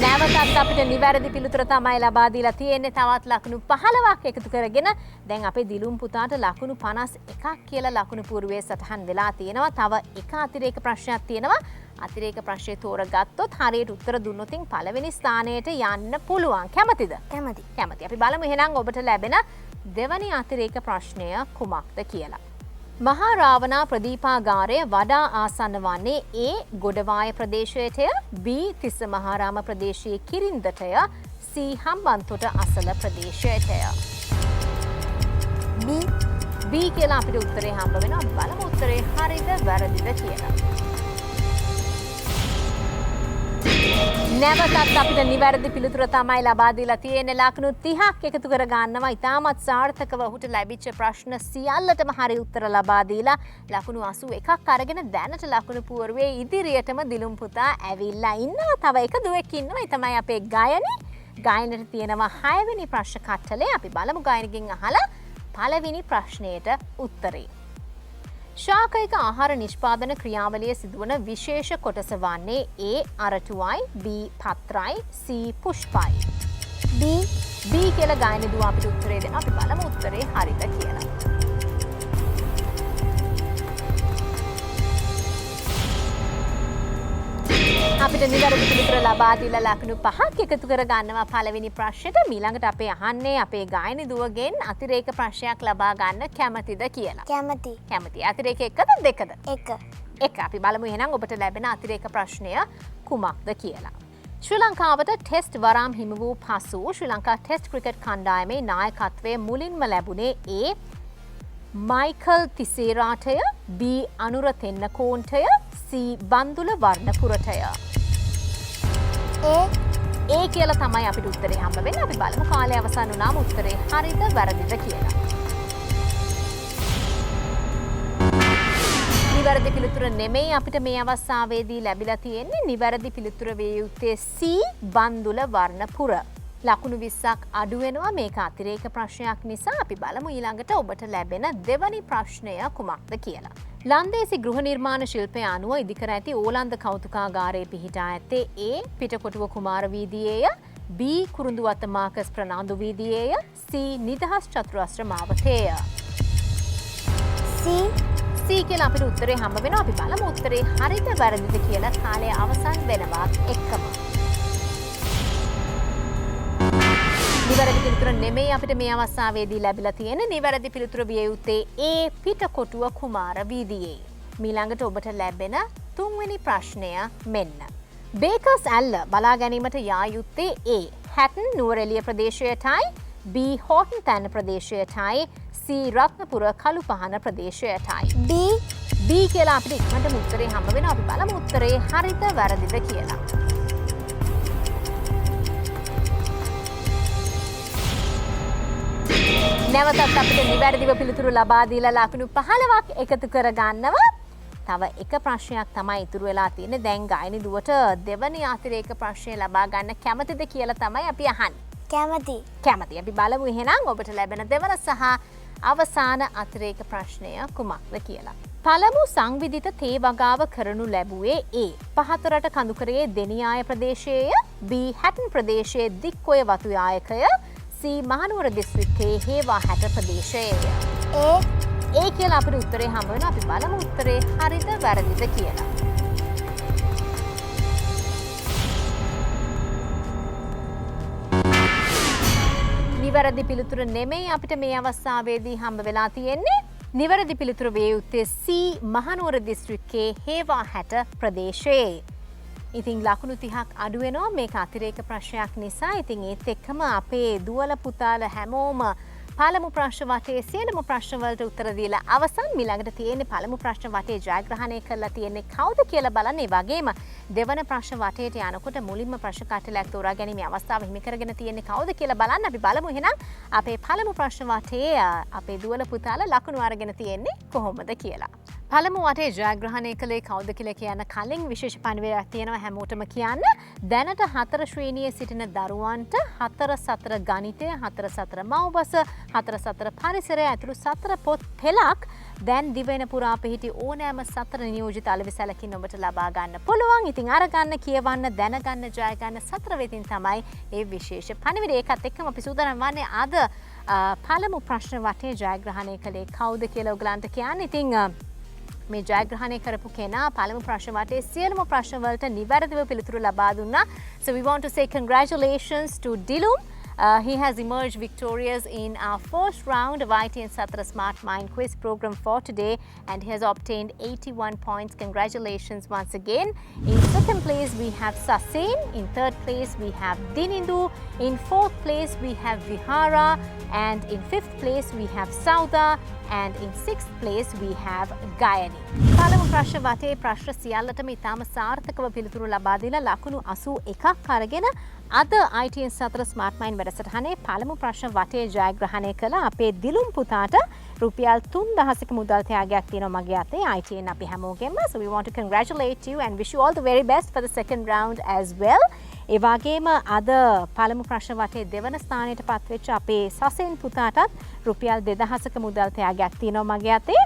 නැවතත් අපිට නිවැරදි පිළිතුර තමයි ලබා දීලා තියෙන්නේ. තවත් ලකුණු 15ක් එකතු කරගෙන දැන් අපේ දිලුම් පුතාට ලකුණු 51ක් කියලා ලකුණු පූර්වයේ සටහන් වෙලා තියෙනවා. තව එක අතිරේක ප්‍රශ්නයක් තියෙනවා. අතිරේක ප්‍රශ්නේ තෝරගත්තොත් හරියට උත්තර දුන්නොත් පළවෙනි ස්ථානයට යන්න පුළුවන්. කැමතිද? කැමති. අපි බලමු එහෙනම් ඔබට ලැබෙන දෙවැනි අතිරේක ප්‍රශ්නය කුමක්ද කියලා. මහා රාවණා ප්‍රදීපාගාරය වඩා ආසන්න වන්නේ A. Godavaya ප්‍රදේශයටය, B. Tissa Maharama ප්‍රදේශයේ කිරින්දටය, C. හම්බන්තොට අසල ප්‍රදේශයටය. B කියලා අපිට උත්තරේ හම්බ වෙනවා. බලමු උත්තරේ හරිද වැරදිද කියලා. නැවතත් අපිට නිවැරදි පිළිතුර තමයි ලබා දීලා තියෙන්නේ. ලකුණු 30ක් එකතු කර ගන්නවා. ඉතාමත් සාර්ථකව ඔහුට ලැබිච්ච ප්‍රශ්න සියල්ලටම හරි උත්තර ලබා දීලා ලකුණු 81ක් අරගෙන දැනට ලකුණු පූර්වයේ ඉදිරියටම දිලුම් පුතා ඇවිල්ලා ඉන්නවා. තව එක දුවෙක් ඉන්නවා. ඒ තමයි අපේ ගයනි. ගයනට තියෙනවා 6 වෙනි ප්‍රශ්න කට්ටලේ. අපි බලමු ගයනකින් අහලා පළවෙනි ප්‍රශ්නයට උත්තරේ. ශාකයික ආහාර නිෂ්පාදන ක්‍රියාවලිය සිදුවන විශේෂ කොටස වන්නේ A. අරටුවයි, B. පත්‍රයි, C. පුෂ්පයි. B කියලා ගායන දුව අපිට උත්තරේ දෙන්න. අපි බලමු උත්තරේ හරිද කියලා. අපිට නිවැරදි පිළිතුර ලබා දීලා ලකුණු 5ක් එකතු කර ගන්නවා පළවෙනි ප්‍රශ්නෙට. ඊළඟට අපේ අහන්නේ අපේ ගායන දුවගෙන් අතිරේක ප්‍රශ්නයක් ලබා ගන්න කැමතිද කියලා. කැමති. අතිරේක 1ද 2ද? 1. අපි බලමු එහෙනම් ඔබට ලැබෙන අතිරේක ප්‍රශ්නය කුමක්ද කියලා. ශ්‍රී ලංකාවට ටෙස්ට් වරම් හිමි වූ පසු ශ්‍රී ලංකා ටෙස්ට් ක්‍රිකට් කණ්ඩායමේ නායකත්වය මුලින්ම ලැබුණේ ඒ මයිකල් තිසේරාටය B අනුර තෙන්නකෝන්ටය C බන්දුල වර්ණපුරටය ඒ කියලා තමයි අපිට උත්තරේ හම්බ වෙන්නේ. අපි බලමු කාලය අවසන් වුණාම උත්තරේ හරිද වැරදිද කියලා. නිවැරදි පිළිතුර නෙමෙයි අපිට මේ අවස්ථාවේදී ලැබිලා තියෙන්නේ. නිවැරදි පිළිතුර වේ යුත්තේ C බන්දුල වර්ණපුර. ලකුණු 20ක් අඩු වෙනවා. මේක අතිරේක ප්‍රශ්නයක් නිසා අපි බලමු ඊළඟට ඔබට ලැබෙන දෙවැනි ප්‍රශ්නය කුමක්ද කියලා. ලන්දේසි ගෘහ නිර්මාණ ශිල්පය අනුව ඉදිකර ඇති ඕලන්ද කෞතුකාගාරයේ පිහිටා ඇත්තේ A පිටකොටුව කුමාර වීදියේය, B කුරුඳුවත්ත මාකස් ප්‍රනාන්දු වීදියේය, C නිදහස් චතුරස්‍ර මාවතේය. C කියලා අපිට උත්තරේ හම්බ වෙනවා. අපි බලමු උත්තරේ හරිද වැරදිද කියලා කාලය අවසන් වෙනවත් එක්කම. නිවැරදි පිළිතුර නෙමෙයි අපිට මේ අවස්ථාවේදී ලැබිලා තියෙන. නිවැරදි පිළිතුර විය යුත්තේ A පිටකොටුව කුමාර වීදියේ. මීළඟට ඔබට ලැබෙන තුන්වෙනි ප්‍රශ්නය මෙන්න. බේකර්ස් ඇල්ල බලා ගැනීමට යා යුත්තේ A හැටන් නුවරඑළිය ප්‍රදේශයටයි, B හෝටන් තැන්න ප්‍රදේශයටයි, C Ratnapura Kalupahana ප්‍රදේශයටයි. B කියලා අපිට ඉක්මනට උත්තරේ හම්බ වෙනවා. අපි බලමු උත්තරේ හරිද වැරදිද කියලා. නැවතත් අපිට නිවැරදිව පිළිතුරු ලබා දීලා ලකුණු 15ක් එකතු කරගන්නවා. තව එක ප්‍රශ්නයක් තමයි ඉතුරු වෙලා තියෙන්නේ. දැන් ගායනි දුවට දෙවැනි අතිරේක ප්‍රශ්නය ලබා ගන්න කැමතිද කියලා තමයි අපි අහන්නේ. කැමති. අපි බලමු එහෙනම් ඔබට ලැබෙන දෙවන සහ අවසාන අතිරේක ප්‍රශ්නය කුමක්ද කියලා. පළමු සංවිධිත තේ වගාව කරනු ලැබුවේ A Pahatharata කඳුකරයේ Deniyaya ප්‍රදේශයේය, B Hatton ප්‍රදේශයේ දික්කොය වතුයායකය, C මහනුවර දිස්ත්‍රික්කයේ හේවා හැට ප්‍රදේශයේය. ඒ කියලා අපිට උත්තරේ හම්බ වෙනවා. අපි බලමු උත්තරේ හරිද වැරදිද කියලා. නිවැරදි පිළිතුර නෙමෙයි අපිට මේ අවස්ථාවේදී හම්බ වෙලා තියෙන්නේ. නිවැරදි පිළිතුර වේ යුත්තේ C මහනුවර දිස්ත්‍රික්කයේ හේවා හැට ප්‍රදේශයේ. ඉතින් ලකුණු 30ක් අඩු වෙනවා මේක අතිරේක ප්‍රශ්නයක් නිසා. ඉතින් ඒත් එක්කම අපේ දුවල පුතාලා හැමෝම පළමු ප්‍රශ්න වටේ සියලුම ප්‍රශ්න වලට උත්තර දීලා අවසන්. ඊළඟට තියෙන්නේ පළමු ප්‍රශ්න වටේ ජයග්‍රහණය කරලා තියෙන්නේ කවුද කියලා බලන්න. ඒ වගේම දෙවන ප්‍රශ්න වටේට යනකොට මුලින්ම ප්‍රශ්න කටලයක් තෝරා ගැනීමේ අවස්ථාව හිමි කරගෙන තියෙන්නේ කවුද කියලා බලන්න. අපි බලමු එහෙනම් අපේ පළමු ප්‍රශ්න වටේ අපේ දුවල පුතාලා ලකුණු අරගෙන තියෙන්නේ කොහොමද කියලා. පළමු වටේ ජයග්‍රහණය කළේ කවුද කියලා කියන කලින් විශේෂ පණිවිඩයක් තියෙනවා හැමෝටම කියන්න. දැනට 4 ශ්‍රේණියේ සිටින දරුවන්ට 4 ගණිතය, 4 මව්බස, 4 පරිසරය ඇතුළු 4 පොත් පෙළක් දැන් දිවෙන පුරා පිහිටි ඕනෑම 4 නියෝජිත අලෙවි සැලකින් ඔබට ලබා ගන්න පුළුවන්. ඉතින් අරගන්න, කියවන්න, දැනගන්න, ජය ගන්න 4 වෙතින් තමයි මේ විශේෂ පණිවිඩය. ඒකත් එක්කම අපි සූදානම් වන්නේ අද පළමු ප්‍රශ්න වටේ ජයග්‍රහණය කළේ කවුද කියලා ඔයගලන්ට කියන්න. ඉතින් මේ ජයග්‍රහණය කරපු කෙනා පළමු ප්‍රශ්න වටේ සියලුම ප්‍රශ්න වලට නිවැරදිව පිළිතුරු ලබා දුන්නා. So we want to say congratulations to Dilum. He has emerged victorious in our first round of ITN Satra Smart Mind Quiz program for today, and he has obtained 81 points. Congratulations once again. In second place we have Sasin, in third place we have Dinindu, in fourth place we have Vihara, and in fifth place we have Sauda, and in sixth place we have Gayani. පළමු ප්‍රශ්න වටේ ප්‍රශ්න සියල්ලටම ඉතාම සාර්ථකව පිළිතුරු ලබා දීලා ලකුණු 81ක් අරගෙන අද ITN සතර ස්මාර්ට් මයින්ඩ් වැඩසටහනේ පළමු ප්‍රශ්න වටේ ජයග්‍රහණය කළ අපේ දිලුම් පුතාට රුපියල් 3000ක මුදල් ත්‍යාගයක් තියෙනවා මගේ අතේ ITN අපි හැමෝගෙම. So we want to congratulate you and wish you all the very best for the second round as well. ඒ වගේම අද පළමු ප්‍රශ්න වටේ දෙවන ස්ථානයට පත්වෙච්ච අපේ සසෙන් පුතාටත් රුපියල් 2000ක මුදල් ත්‍යාගයක් තියෙනවා මගේ අතේ.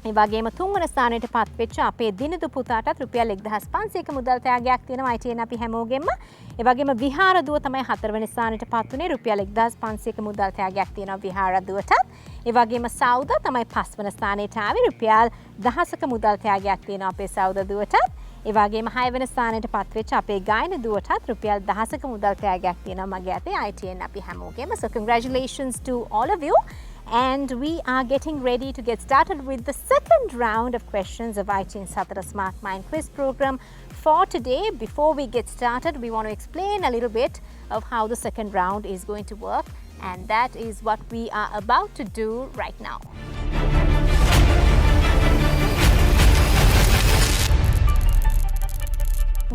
ඒ වගේම තුන්වන ස්ථානයට පත්වෙච්ච අපේ දිනදු පුතාටත් රුපියල් 1500ක මුදල් ත්‍යාගයක් තියෙනවා ITN අපි හැමෝගෙම. ඒ වගේම විහාර දුව තමයි හතරවෙනි ස්ථානයට පත් වුණේ රුපියල් 1500ක මුදල් ත්‍යාගයක් තියෙනවා විහාර දුවටත්. ඒ වගේම සෞද තමයි පස්වන ස්ථානයට ආවේ රුපියල් 1000ක මුදල් ත්‍යාගයක් තියෙනවා අපේ සෞද දුවටත්. ඒ වගේම 6 වෙනි ස්ථානයට පත්වෙච්ච අපේ ගායන දුවටත් රුපියල් 1000ක මුදල් ත්‍යාගයක් තියෙනවා මගේ අතේ ITN අපි හැමෝගෙම. So congratulations to all of you. and we are getting ready to get started with the second round of questions of ITN Satara Smart Mind Quiz program. For today, before we get started, we want to explain a little bit of how the second round is going to work, and that is what we are about to do right now.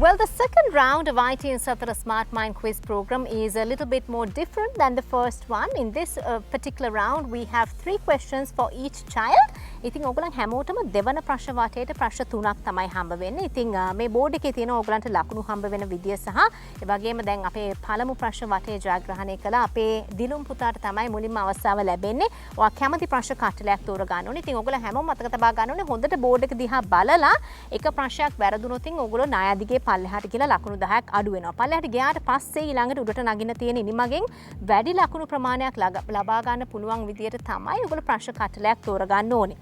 Well, the second round of ITN Satara Smart Mind Quiz program is a little bit more different than the first one. In this particular round, we have 3 questions for each child. ඉතින් ඔයගොල්ලන් හැමෝටම දෙවන ප්‍රශ්න වටේට ප්‍රශ්න 3ක් තමයි හම්බ වෙන්නේ. ඉතින් මේ බෝඩ් එකේ තියෙන ඔයගොල්ලන්ට ලකුණු හම්බ වෙන විදිය සහ ඒ වගේම දැන් අපේ පළමු ප්‍රශ්න වටේ ජයග්‍රහණය කළ අපේ දිලුම් පුතාට තමයි මුලින්ම අවස්ථාව ලැබෙන්නේ. ඔයා කැමති ප්‍රශ්න කට්ටලයක් තෝරා ගන්න ඕනේ. ඉතින් ඔයගොල්ලෝ හැමෝම මතක තබා ගන්න ඕනේ හොඳට බෝඩ් එක දිහා බලලා එක ප්‍රශ්නයක් වැරදුනොත් ඔයගොල්ලෝ ණය දිගේ පල්ලෙහාට කියලා ලකුණු 10ක් අඩු වෙනවා. පල්ලෙහාට ගියාට පස්සේ ඊළඟට උඩට නගින්න තියෙන ඉනිමගෙන් වැඩි ලකුණු ප්‍රමාණයක් ලබා ගන්න පුළුවන් විදියට තමයි ඔයගොල්ලෝ ප්‍රශ්න කට්ටලයක් තෝරා ගන්න ඕනේ.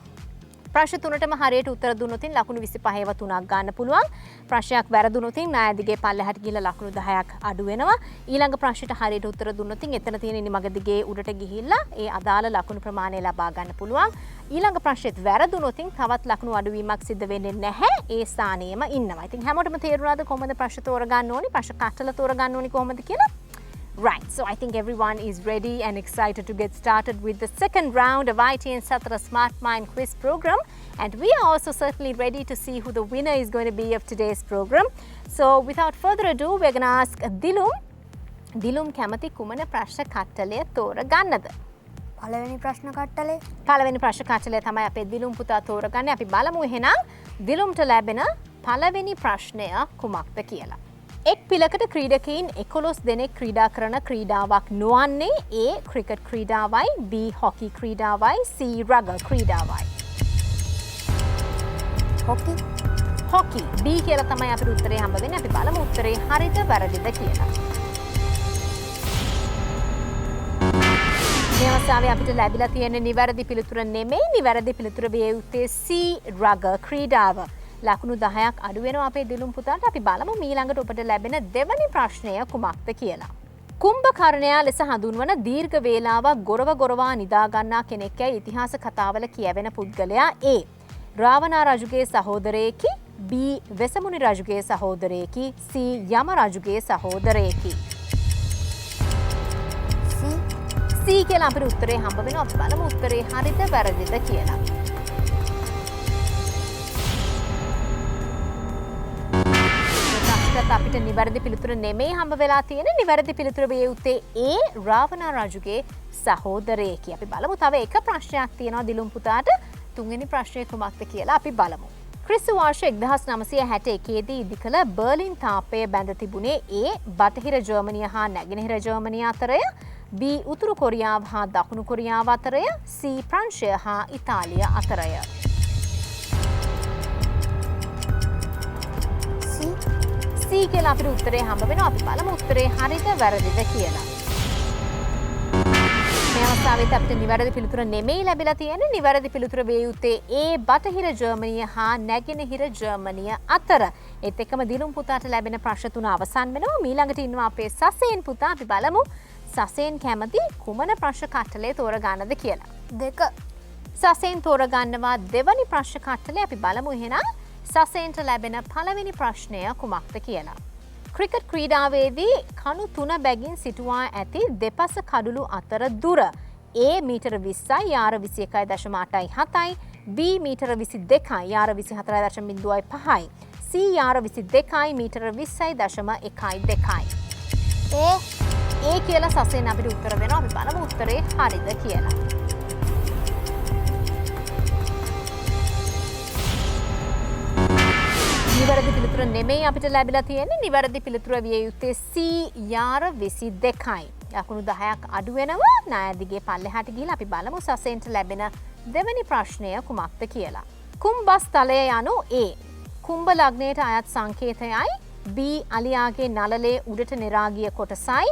ප්‍රශ්න 3ටම හරියට උත්තර දුන්නොත් ලකුණු 25ව 3ක් ගන්න පුළුවන්. ප්‍රශ්නයක් වැරදුනොත් ණය දිගේ පල්ලෙහාට ගිහලා ලකුණු 10ක් අඩු වෙනවා. ඊළඟ ප්‍රශ්නෙට හරියට උත්තර දුන්නොත් එතන තියෙන ඉනිමග දිගේ උඩට ගිහිල්ලා ඒ අදාළ ලකුණු ප්‍රමාණය ලබා ගන්න පුළුවන්. ඊළඟ ප්‍රශ්නෙත් වැරදුනොත් තවත් ලකුණු අඩුවීමක් සිද්ධ වෙන්නේ නැහැ. ඒ ස්ථානයේම ඉන්නවා. ඉතින් හැමෝටම තේරුණාද කොහොමද ප්‍රශ්න තෝරගන්න ඕනේ? ප්‍රශ්න කට්ටල තෝරගන්න ඕනේ කොහොමද කියලා? Right, so I think everyone is ready and excited to get started with the second round of ITN Satara Smart Mind Quiz program, and we are also certainly ready to see who the winner is going to be of today's program. So without further ado, we're going to ask Dilum කැමති කුමන ප්‍රශ්න කට්ටලය තෝරගන්නද? පළවෙනි ප්‍රශ්න කට්ටලේ. පළවෙනි ප්‍රශ්න කට්ටලය තමයි අපේ දිලුම් පුතා තෝරගන්නේ. අපි බලමු එහෙනම් දිලුම්ට ලැබෙන පළවෙනි ප්‍රශ්නය කුමක්ද කියලා. එක් පිලකට ක්‍රීඩකයින් 11 දෙනෙක් ක්‍රීඩා කරන ක්‍රීඩාවක් නොවන්නේ A. ක්‍රිකට් ක්‍රීඩාවයි, B. හොකි ක්‍රීඩාවයි, C. රගර් ක්‍රීඩාවයි. හොකි B කියලා තමයි අපිට උත්තරේ හම්බ වෙන්නේ. අපි බලමු උත්තරේ හරිද වැරදිද කියලා. මේ අවස්ථාවේ අපිට ලැබිලා තියෙන නිවැරදි පිළිතුර නෙමෙයි. නිවැරදි පිළිතුර විය යුත්තේ C. රගර් ක්‍රීඩාව. ලකුණු 10ක් අඩු වෙනවා අපේ දිලුම් පුතාට. අපි බලමු ඊළඟට ඔබට ලැබෙන දෙවැනි ප්‍රශ්නය කුමක්ද කියලා. කුම්භකර්ණයා ලෙස හඳුන්වන දීර්ඝ වේලාවක් ගොරවා නිදා ගන්නා කෙනෙක්යි ඉතිහාස කතාවල කියවෙන පුද්ගලයා A. රාවණා රජුගේ සහෝදරයෙකි, B. වෙසමුණි රජුගේ සහෝදරයෙකි, C. යම රජුගේ සහෝදරයෙකි. C කියලා අපිට උත්තරේ හම්බ වෙනවා. අපි බලමු උත්තරේ හරිද වැරදිද කියලා. අපිට නිවැරදි පිළිතුර නෙමෙයි හම්බ වෙලා තියෙන. නිවැරදි පිළිතුර විය යුත්තේ A. රාවණා රජුගේ සහෝදරයෙකි. අපි බලමු තව එක ප්‍රශ්නයක් තියෙනවා දිලුම් පුතාට. තුන්වෙනි ප්‍රශ්නය කුමක්ද කියලා අපි බලමු. ක්‍රිස්තු වර්ෂ 1961 දී ඉදි කළ බර්ලින් තාපය බැඳ තිබුණේ A. බටහිර ජර්මනිය හා නැගෙනහිර ජර්මනිය අතරය, B. උතුරු කොරියාව හා දකුණු කොරියාව අතරය, C. ප්‍රංශය හා ඉතාලිය අතරය. C කියලා අපිට උත්තරේ හම්බ වෙනවා. අපි බලමු උත්තරේ හරිද වැරදිද කියලා. මේ අවස්ථාවේදී අපිට නිවැරදි පිළිතුර නෙමෙයි ලැබිලා තියෙන්නේ. නිවැරදි පිළිතුර විය යුත්තේ A. බටහිර ජර්මනිය හා නැගෙනහිර ජර්මනිය අතර. ඒත් එක්කම දිලුම් පුතාට ලැබෙන ප්‍රශ්න 3 අවසන් වෙනවා. ඊළඟට ඉන්නවා අපේ සසේන් පුතා. අපි බලමු සසේන් කැමති කුමන ප්‍රශ්න කට්ටලේ තෝරගන්නද කියලා. 2. සසේන් තෝරගන්නවා දෙවනි ප්‍රශ්න කට්ටලේ. අපි බලමු එහෙනම් සසේන්ට ලැබෙන පළවෙනි ප්‍රශ්නය කුමක්ද කියලා. ක්‍රිකට් ක්‍රීඩාවේදී කණු 3 බැගින් සිටුවා ඇති දෙපස කඩුළු අතර දුර A. මීටර 20යි, යාර 21.87යි, B. මීටර 22යි, යාර 24.05යි, C. යාර 22යි, මීටර 20.12යි. A කියලා සසේන් අපිට උත්තර දෙනවා. අපි බලමු උත්තරේ හරිද කියලා. නිවැරදි පිළිතුර නෙමෙයි අපිට ලැබිලා තියෙන්නේ. නිවැරදි පිළිතුර විය යුත්තේ C. යාර 22යි. ලකුණු 10ක් අඩු වෙනවා. ණය දිගේ පල්ලෙහාට ගිහිල්ලා අපි බලමු සසෙන්ට ලැබෙන දෙවැනි ප්‍රශ්නය කුමක්ද කියලා. කුම්භස් තලය යනු A. කුම්භ ලග්නයට අයත් සංකේතයයි, B. අලියාගේ නළලේ උඩට නෙරා ගිය කොටසයි,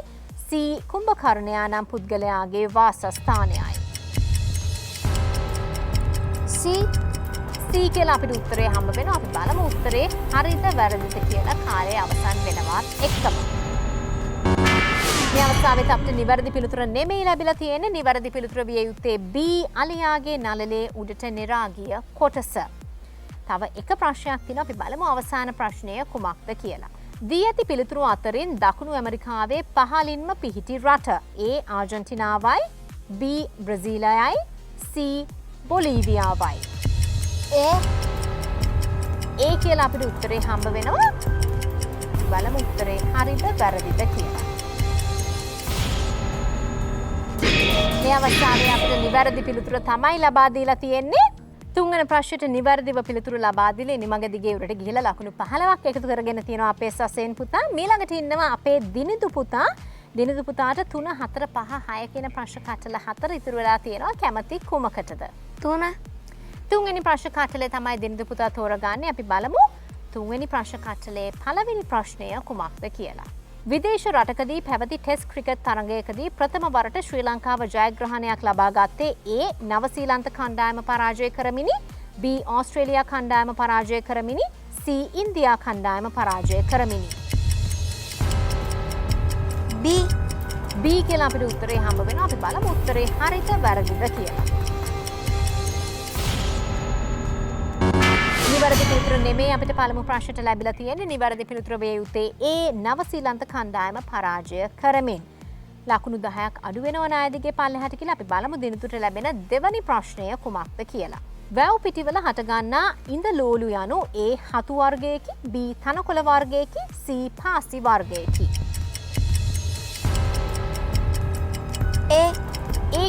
C. කුම්භකර්ණයා නම් පුද්ගලයාගේ වාසස්ථානයයි. C කියලා අපිට උත්තරේ හම්බ වෙනවා. අපි බලමු උත්තරේ හරිද වැරදිද කියලා කාලය අවසන් වෙනවත් එක්කම. මේ අවස්ථාවේ අපිට නිවැරදි පිළිතුර නෙමෙයි ලැබිලා තියෙන්නේ. නිවැරදි පිළිතුර විය යුත්තේ B අලියාගේ නළලේ උඩට නිරා ගිය කොටස. තව එක ප්‍රශ්නයක් තියෙනවා. අපි බලමු අවසාන ප්‍රශ්නය කුමක්ද කියලා. දී ඇති පිළිතුරු අතරින් දකුණු ඇමරිකාවේ පහළින්ම පිහිටි රට A ආජන්ටිනාවයි, B බ්‍රසීලයයි, C බොලීවියාවයි. A කියලා අපිට උත්තරේ හම්බ වෙනවා. බලමු උත්තරේ හරිද වැරදිද කියලා. මේ අවස්ථාවේ අපිට නිවැරදි පිළිතුර තමයි ලබා දීලා තියෙන්නේ. තුන්වෙනි ප්‍රශ්නෙට නිවැරදිව පිළිතුරු ලබා දීලා නිමග දිගේ උඩට ගිහිලා ලකුණු 15ක් එකතු කරගෙන තියෙනවා අපේ සසෙන් පුතා. ඊළඟට ඉන්නවා අපේ දිනිදු පුතා. දිනිදු පුතාට 3 4 5 6 කියන ප්‍රශ්න කටල 4 ඉතුරු වෙලා තියෙනවා. කැමති කුමකටද? 3. තුන්වෙනි ප්‍රශ්න කටලේ තමයි දිනිදු පුතා තෝරගන්නේ. අපි බලමු තුන්වෙනි ප්‍රශ්න කටලේ පළවෙනි ප්‍රශ්නය කුමක්ද කියලා. විදේශ රටකදී පැවති ටෙස්ට් ක්‍රිකට් තරගයකදී ප්‍රථම වරට ශ්‍රී ලංකාව ජයග්‍රහණයක් ලබා ගත්තේ A නවසීලන්ත කණ්ඩායම පරාජය කරමිනි, B ඕස්ට්‍රේලියා කණ්ඩායම පරාජය කරමිනි, C ඉන්දියා කණ්ඩායම පරාජය කරමිනි. B කියලා අපිට උත්තරේ හම්බ වෙනවා. අපි බලමු උත්තරේ හරිද වැරදිද කියලා. නිවැරදි පිළිතුර නෙමෙයි අපිට පළමු ප්‍රශ්නට ලැබිලා තියෙන්නේ. නිවැරදි පිළිතුර වේ යුත්තේ A නවසීලන්ත කණ්ඩායම පරාජය කරමින්. ලකුණු 10ක් අඩු වෙනව නායදිගේ පල්ලෙහාට කියලා අපි බලමු දිනතුට ලැබෙන දෙවැනි ප්‍රශ්නය කුමක්ද කියලා. වැව් පිටිවල හටගන්නා ඉඳ ලෝලු යනු A හතු වර්ගයකි, B තනකොළ වර්ගයකි, C පාසි වර්ගයකි. A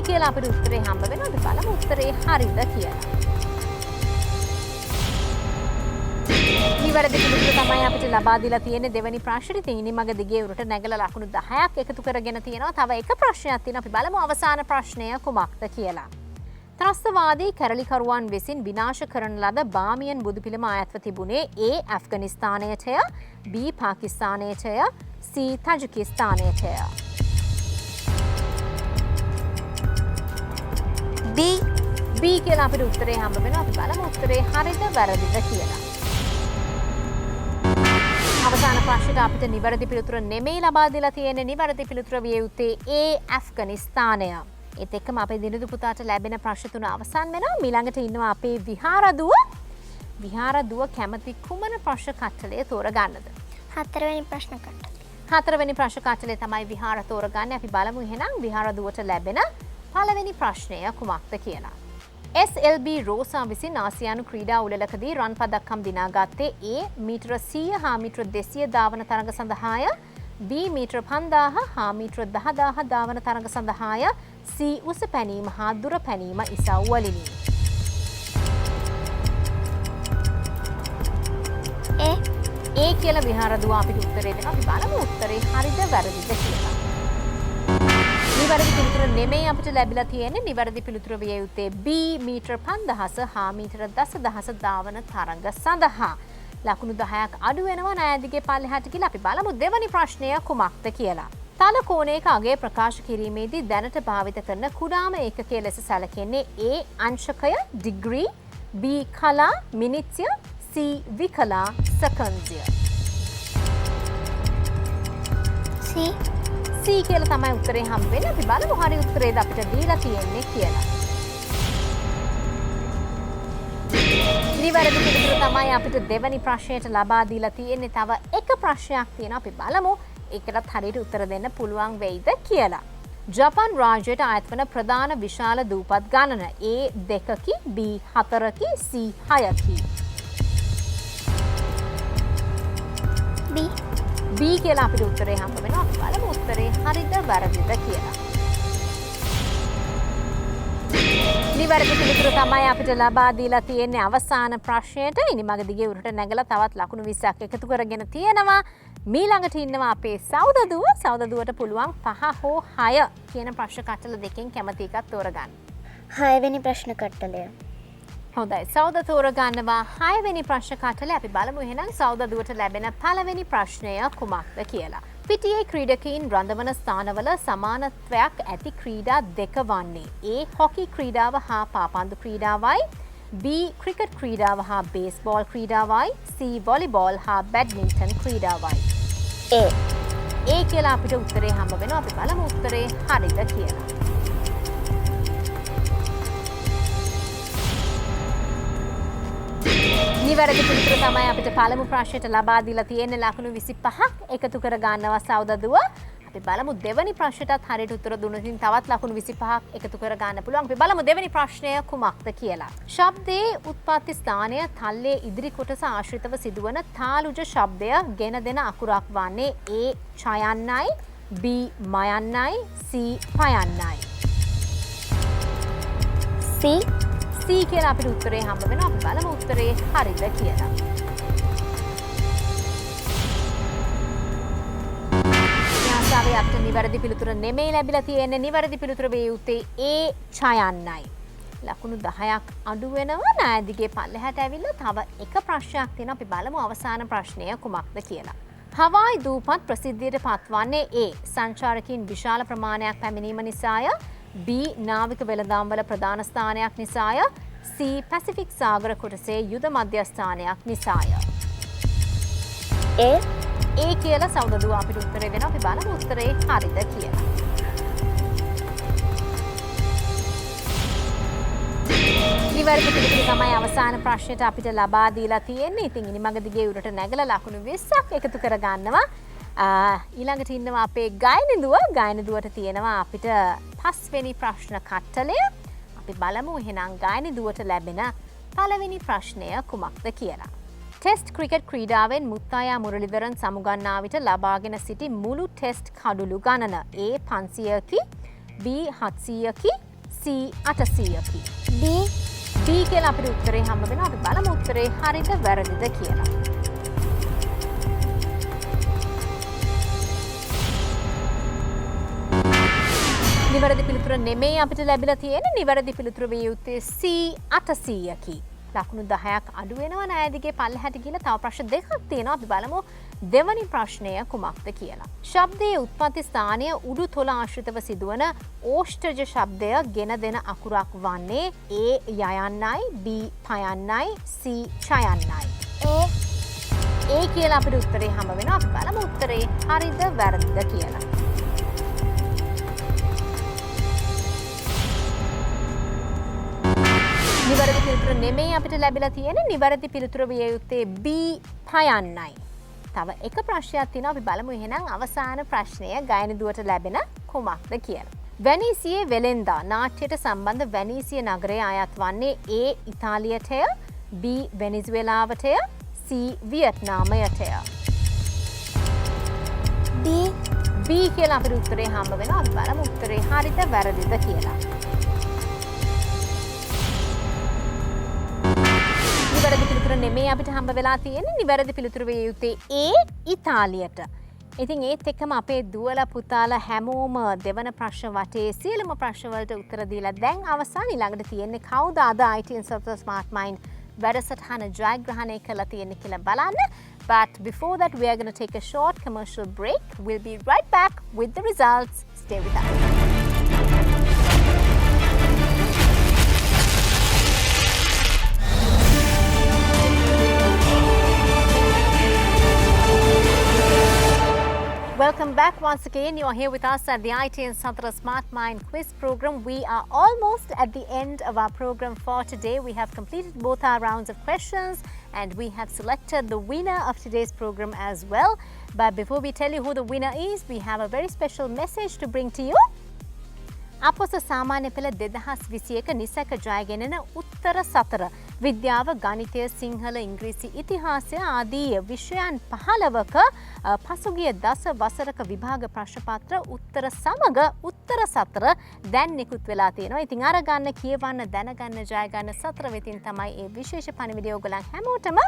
කියලා අපිට උත්තරේ හම්බ වෙනවා. අපි බලමු උත්තරේ හරිද කියලා. නිවැරදි පිළිතුර තමයි අපිට ලබා දීලා තියෙන්නේ දෙවැනි ප්‍රශ්නෙට. නිමග දිගේ උරට නැගලා ලකුණු 10ක් එකතු කරගෙන තියෙනවා. තව එක ප්‍රශ්නයක් තියෙනවා. අපි බලමු අවසාන ප්‍රශ්නය කුමක්ද කියලා. ත්‍රස්තවාදී කැරලිකරුවන් විසින් විනාශ කරන ලද බාමියන් බුදු පිළිම අයත්ව තිබුණේ A ඇෆ්ගනිස්තානයටය, B පාකිස්තානයටය, C තජිකිස්තානයටය. B කියලා අපිට උත්තරේ හම්බ වෙනවා. අපි බලමු උත්තරේ හරිද වැරදිද කියලා. අවසාන ප්‍රශ්නයට අපිට නිවැරදි පිළිතුර නෙමෙයි ලබා දීලා තියෙන්නේ. නිවැරදි පිළිතුර විය යුත්තේ A ඇෆ්ගනිස්තානය. ඒත් එක්කම අපේ දිනිදු පුතාට ලැබෙන ප්‍රශ්න තුන අවසන් වෙනවා. ඊළඟට ඉන්නවා අපේ විහාරදුව. විහාරදුව කැමති කුමන ප්‍රශ්න කට්ටලය තෝරගන්නද? 4වෙනි ප්‍රශ්න කට්ටලය. 4වෙනි ප්‍රශ්න කට්ටලේ තමයි විහාර තෝරගන්නේ. අපි බලමු එහෙනම් විහාරදුවට ලැබෙන පළවෙනි ප්‍රශ්නය කුමක්ද කියලා. SLB රෝසා විසින් ආසියානු ක්‍රීඩා උළෙලකදී රන් පදක්කම් දිනාගත්තේ A මීටර 100 හා මීටර 200 ධාවන තරඟ සඳහාය, B මීටර 5000 හා මීටර 10000 ධාවන තරඟ සඳහාය, C උස පැනීම හා දුර පැනීම ඉසව් වලිනි. A කියලා විහාරදුව අපිට උත්තරේ දෙනවා. අපි බලමු උත්තරේ හරිද වැරදිද කියලා. නිවැරදි පිළිතුර නෙමෙයි අපිට ලැබිලා තියෙන්නේ. නිවැරදි පිළිතුර විය යුත්තේ B මීටර 5000 හා මීටර 10000 ධාවන තරඟ සඳහා. ලකුණු 10ක් අඩු වෙනවා නායදිගේ පල්ලෙහාට කියලා. අපි බලමු දෙවැනි ප්‍රශ්නය කුමක්ද කියලා. තල කෝණයක අගය ප්‍රකාශ කිරීමේදී දැනට භාවිත කරන කුඩාම ඒකකය ලෙස සැලකෙන්නේ A අංශකය ඩිග්‍රී, B කලා මිනිත්ය, C විකලා සෙකන්ඩ්ය. C කියලා තමයි උත්තරේ හම්බ වෙන්නේ. අපි බලමු හරි උත්තරේද අපිට දීලා තියෙන්නේ කියලා. නිවැරදි පිළිතුර තමයි අපිට දෙවැනි ප්‍රශ්නයට ලබා දීලා තියෙන්නේ. තව එක ප්‍රශ්නයක් තියෙනවා. අපි බලමු ඒකටත් හරියට උත්තර දෙන්න පුළුවන් වෙයිද කියලා. ජපාන් රාජ්‍යයට අයත් වන ප්‍රධාන විශාල දූපත් ගණන A 2කි, B 4කි, C 6කි. B කියලා අපිට උත්තරේ හම්බ වෙනවා. අපි බලමු උත්තරේ හරිද වැරදිද කියලා. නිවැරදි පිළිතුර තමයි අපිට ලබා දීලා තියෙන්නේ අවසාන ප්‍රශ්නයට. ඉනිමග දිගේ උරට නැගලා තවත් ලකුණු 20ක් එකතු කරගෙන තියෙනවා. ඊළඟට ඉන්නවා අපේ සෞදදුව. සෞදදුවට පුළුවන් 5 හෝ 6 කියන ප්‍රශ්න කට්ටල දෙකෙන් කැමති එකක් තෝරගන්න. 6වෙනි ප්‍රශ්න කට්ටලය. හොඳයි. සෞද තෝරගන්නවා 6වෙනි ප්‍රශ්න කට්ටලේ. අපි බලමු එහෙනම් සෞදදුවට ලැබෙන පළවෙනි ප්‍රශ්නය කුමක්ද කියලා. පිටියේ ක්‍රීඩකයින් රඳවන ස්ථානවල සමානත්වයක් ඇති ක්‍රීඩා දෙක වන්නේ A හොකි ක්‍රීඩාව හා පාපන්දු ක්‍රීඩාවයි, B ක්‍රිකට් ක්‍රීඩාව හා බේස්බෝල් ක්‍රීඩාවයි, C වොලිබෝල් හා බැඩ්මින්ටන් ක්‍රීඩාවයි. ඒ කියලා අපිට උත්තරේ හම්බ වෙනවා. අපි බලමු උත්තරේ හරිද කියලා. නිවැරදි පිළිතුර තමයි අපිට පළමු ප්‍රශ්නෙට ලබා දීලා තියෙන්නේ. ලකුණු 25ක් එකතු කර ගන්නවා සෞදදුව. අපි බලමු දෙවැනි ප්‍රශ්නටත් හරියට උත්තර දුන්නොත් තවත් ලකුණු 25ක් එකතු කර ගන්න පුළුවන්. අපි බලමු දෙවැනි ප්‍රශ්නය කුමක්ද කියලා. ශබ්දයේ උත්පත්ති ස්ථානය තල්ලේ ඉදිරි කොටස ආශ්‍රිතව සිදුවන තාලුජ ශබ්දය ගෙන දෙන අකුරක් වන්නේ A ඡයන්නයි, B මයන්නයි, C පයන්නයි. C කියලා අපිට උත්තරේ හම්බ වෙනවා. අපි බලමු උත්තරේ හරිද කියලා. යාසාවේ අපිට නිවැරදි පිළිතුර නෙමෙයි ලැබිලා තියෙන්නේ. නිවැරදි පිළිතුර වේ යුත්තේ A ඡයන්නයි. ලකුණු 10ක් අඩු වෙනවා. නායදිගේ පල්ලෙහාට ඇවිල්ලා තව එක ප්‍රශ්නයක් තියෙනවා. අපි බලමු අවසාන ප්‍රශ්නය කුමක්ද කියලා. හවායි දූපත් ප්‍රසිද්ධියට පත්වන්නේ A සංචාරකයන් විශාල ප්‍රමාණයක් පැමිණීම නිසාය, B නාවික වෙළඳාම්වල ප්‍රධාන ස්ථානයක් නිසාය, C පැසිෆික් සාගර කොටසේ යුද මධ්‍යස්ථානයක් නිසාය. A කියලා සෞදදුව අපිට උත්තරේ වෙනවා. අපි බලමු උත්තරේ හරිද කියලා. නිවැරදි පිළිතුර තමයි අවසාන ප්‍රශ්නෙට අපිට ලබා දීලා තියෙන්නේ. ඉතින් ඉනිමඟ දිගේ උඩට නැගලා ලකුණු 20ක් එකතු කර ගන්නවා. ඊළඟට ඉන්නවා අපේ ගායනදුව. ගායනදුවට තියෙනවා අපිට 5 වෙනි ප්‍රශ්න කට්ටලය. අපි බලමු එහෙනම් ගායනදුවට ලැබෙන පළවෙනි ප්‍රශ්නය කුමක්ද කියලා. ටෙස්ට් ක්‍රිකට් ක්‍රීඩාවෙන් මුත්තයා මුරලිදරන් සමුගන්නා විට ලබාගෙන සිටි මුළු ටෙස්ට් කඩුළු ගණන A 500කි, B 700කි, C 800කි. B කියලා අපිට උත්තරේ හම්බ වෙනවා. අපි බලමු උත්තරේ හරිද වැරදිද කියලා. නිවැරදි පිළිතුර නෙමෙයි අපිට ලැබිලා තියෙන්නේ. නිවැරදි පිළිතුර විය යුත්තේ C 800කි. ලකුණු 10ක් අඩු වෙනවා. නායදිගේ පල්ලෙහාට ගිහලා තව ප්‍රශ්න දෙකක් තියෙනවා. අපි බලමු දෙවැනි ප්‍රශ්නය කුමක්ද කියලා. ශබ්දයේ උත්පත්ති ස්ථානය උඩු තොල ආශ්‍රිතව සිදුවන ඕෂ්ඨජ ශබ්දය ගෙන දෙන අකුරක් වන්නේ A යයන්නයි, B පයන්නයි, C ඡයන්නයි. A කියලා අපිට උත්තරේ හම්බ වෙනවා. අපි බලමු උත්තරේ හරිද වැරදිද කියලා. නිවැරදි පිළිතුර නෙමෙයි අපිට ලැබිලා තියෙන්නේ. නිවැරදි පිළිතුර විය යුත්තේ B පයන්නයි. තව එක ප්‍රශ්නයක් තියෙනවා. අපි බලමු එහෙනම් අවසාන ප්‍රශ්නය ගායනදුවට ලැබෙන කුමක්ද කියලා. වැනීසියේ වෙලෙන්දා නාට්‍යයට සම්බන්ධ වැනීසිය නගරය අයත් වන්නේ A ඉතාලියටය, B වෙනිසුවෙලාවටය, C වියට්නාමයටය. B කියලා අපිට උත්තරේ හම්බ වෙනවා. අපි බලමු උත්තරේ හරිද වැරදිද කියලා. නිවැරදි පිළිතුර නෙමෙයි අපිට හම්බ වෙලා තියෙන්නේ. නිවැරදි පිළිතුර විය යුත්තේ A ඉතාලියට. ඉතින් ඒත් එක්කම අපේ දුවලා පුතාලා හැමෝම දෙවන ප්‍රශ්න වටේ සියලුම ප්‍රශ්න වලට උත්තර දීලා දැන් අවසන්. ඊළඟට තියෙන්නේ කවුද අද ITN Software Smart Mind වැඩසටහන ජයග්‍රහණය කරලා තියෙන්නේ කියලා බලන්න. But before that we are going to take a short commercial break. We'll be right back with the results. Stay with us. Welcome back once again. You are here with us at the ITN Satra Smart Mind quiz program. We are almost at the end of our program for today. We have completed both our rounds of questions and we have selected the winner of today's program as well. But before we tell you who the winner is, we have a very special message to bring to you. අපොස සාමාන්‍ය පෙළ 2021 නිසැක ජයගෙනෙන උත්තර සතර විද්‍යාව, ගණිතය, සිංහල, ඉංග්‍රීසි, ඉතිහාසය ආදී විෂයන් 15ක පසුගිය දස වසරක විභාග ප්‍රශ්නපත්‍ර උත්තර සමග උත්තර සතර දැන් නිකුත් වෙලා තියෙනවා. ඉතින් අරගන්න, කියවන්න, දැනගන්න, ජයගන්න සතර වෙතින් තමයි මේ විශේෂ පණිවිඩය ඔයගොල්ලන් හැමෝටම.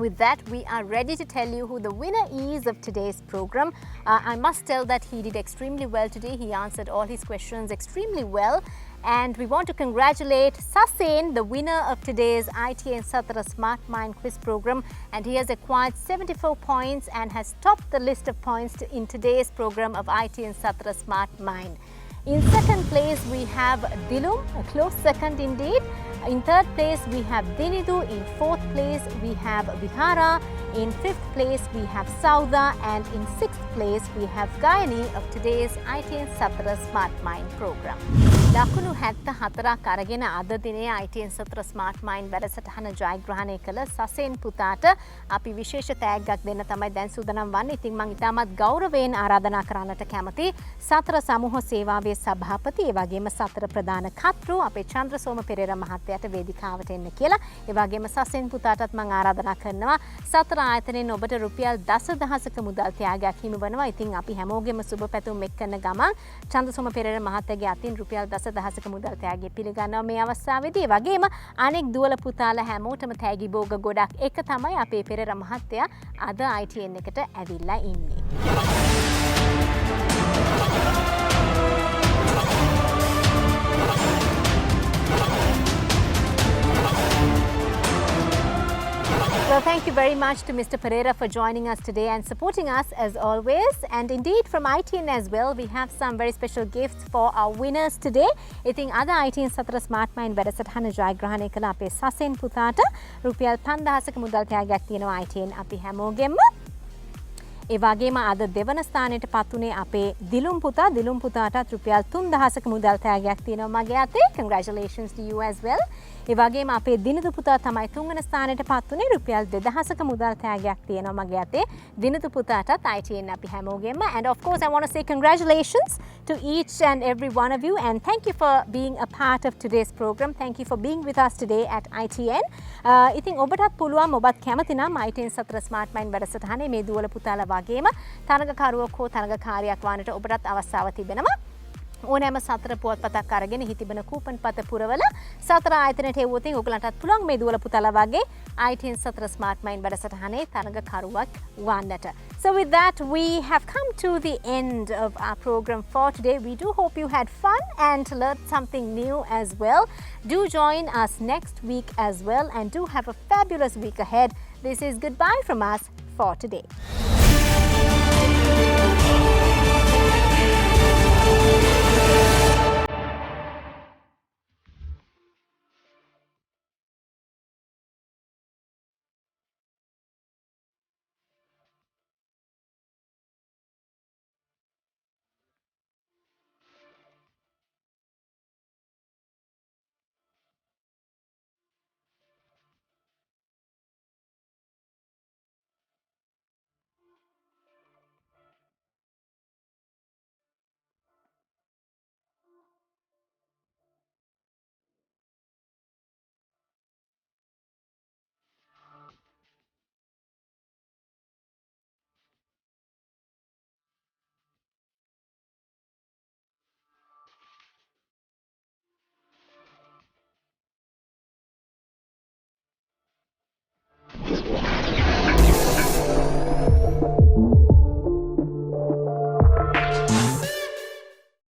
With that, we are ready to tell you who the winner is of today's program. I must tell that he did extremely well today. He answered all his questions extremely well. And we want to congratulate Sasen, the winner of today's ITN Satra Smart Mind quiz program. And he has acquired 74 points and has topped the list of points in today's program of ITN Satra Smart Mind. In second place, we have Dilum, a close second indeed. In third place, we have Dinidu. In fourth place, we have Vihara. In fifth place, we have Sauda. And in sixth place, we have Gayani of today's ITN Satra Smart Mind program. ලකුණු 74ක් අරගෙන අද දිනේ ITN සතර smart mind වැඩසටහන ජයග්‍රහණය කළ සසෙන් පුතාට අපි විශේෂ තෑග්ගක් දෙන්න තමයි දැන් සූදානම් වන්නේ. ඉතින් මම ඉතාමත් ගෞරවයෙන් ආරාධනා කරන්නට කැමතියි සතර සමූහ සේවාවේ සභාපති ඒ වගේම සතර ප්‍රධාන කර්තෘ අපේ චන්ද්‍රසෝම පෙරේරා මහත්තයාට වේදිකාවට එන්න කියලා. ඒ වගේම සසෙන් පුතාටත් මම ආරාධනා කරනවා සතර ආයතනයෙන් ඔබට රුපියල් 10000ක මුදල් ත්‍යාගයක් හිමි වෙනවා. ඉතින් අපි හැමෝගෙම සුබ පැතුම් එක් කරන ගමන් චන්ද්‍රසෝම පෙරේරා මහත්තයාගේ අතින් රුපියල් 10,000ක මුදල් තෑගි පිළිගන්නවා මේ අවස්ථාවේදී. ඒ වගේම අනෙක් දුවල පුතාලා හැමෝටම තෑගි භෝග ගොඩක් එක තමයි අපේ පෙරේරා මහත්තයා අද ITN එකට ඇවිල්ලා ඉන්නේ. Well, thank you very much to Mr. Pereira for joining us today and supporting us as always. And indeed, from ITN as well, we have some very special gifts for our winners today. ඉතින් අද ITN සතර smart mind වැඩසටහන ජයග්‍රහණය කළ අපේ සසෙන් පුතාට රුපියල් 5000ක මුදල් තෑගයක් තියෙනවා ITN අපි හැමෝගෙම. ඒ වගේම අද දෙවන ස්ථානයට පත් වුණේ අපේ දිලුම් පුතාටත් රුපියල් 3000ක මුදල් තෑගයක් තියෙනවා මගේ අතේ. Congratulations to you as well. ඒ වගේම අපේ දිනිදු පුතා තමයි තුන්වන ස්ථානයට පත් වුණේ රුපියල් 2000ක මුදල් තෑගයක් තියෙනවා මගේ අතේ. දිනිදු පුතාටත් ITN අපි හැමෝගෙම. And of course I want to say congratulations to each and every one of you and thank you for being a part of today's program. Thank you for being with us today at ITN. ඉතින් ඔබටත් පුළුවන් ඔබත් කැමති නම් ITN සතර smart mind වැඩසටහනේ මේ දුවල පුතාලා වගේම තරගකරුවෙක් හෝ තරගකාරියක් වන්නට ඔබටත් අවස්ථාව තිබෙනවා. ඕනෑම සතර පුවත්පතක් අරගෙන හිතිබෙන කූපන් පත පුරවල සතර ආයතනයට එවුවොත් ඔයගලන්ටත් පුළුවන් මේ දුවල පුතාලා වගේ ITN සතර ස්මාර්ට් මයින්ඩ් වැඩසටහනේ තරගකරුවක් වන්නට. So with that, we have come to the end of our program for today. We do hope you had fun and learned something new as well. Do join us next week as well and do have a fabulous week ahead. This is goodbye from us for today.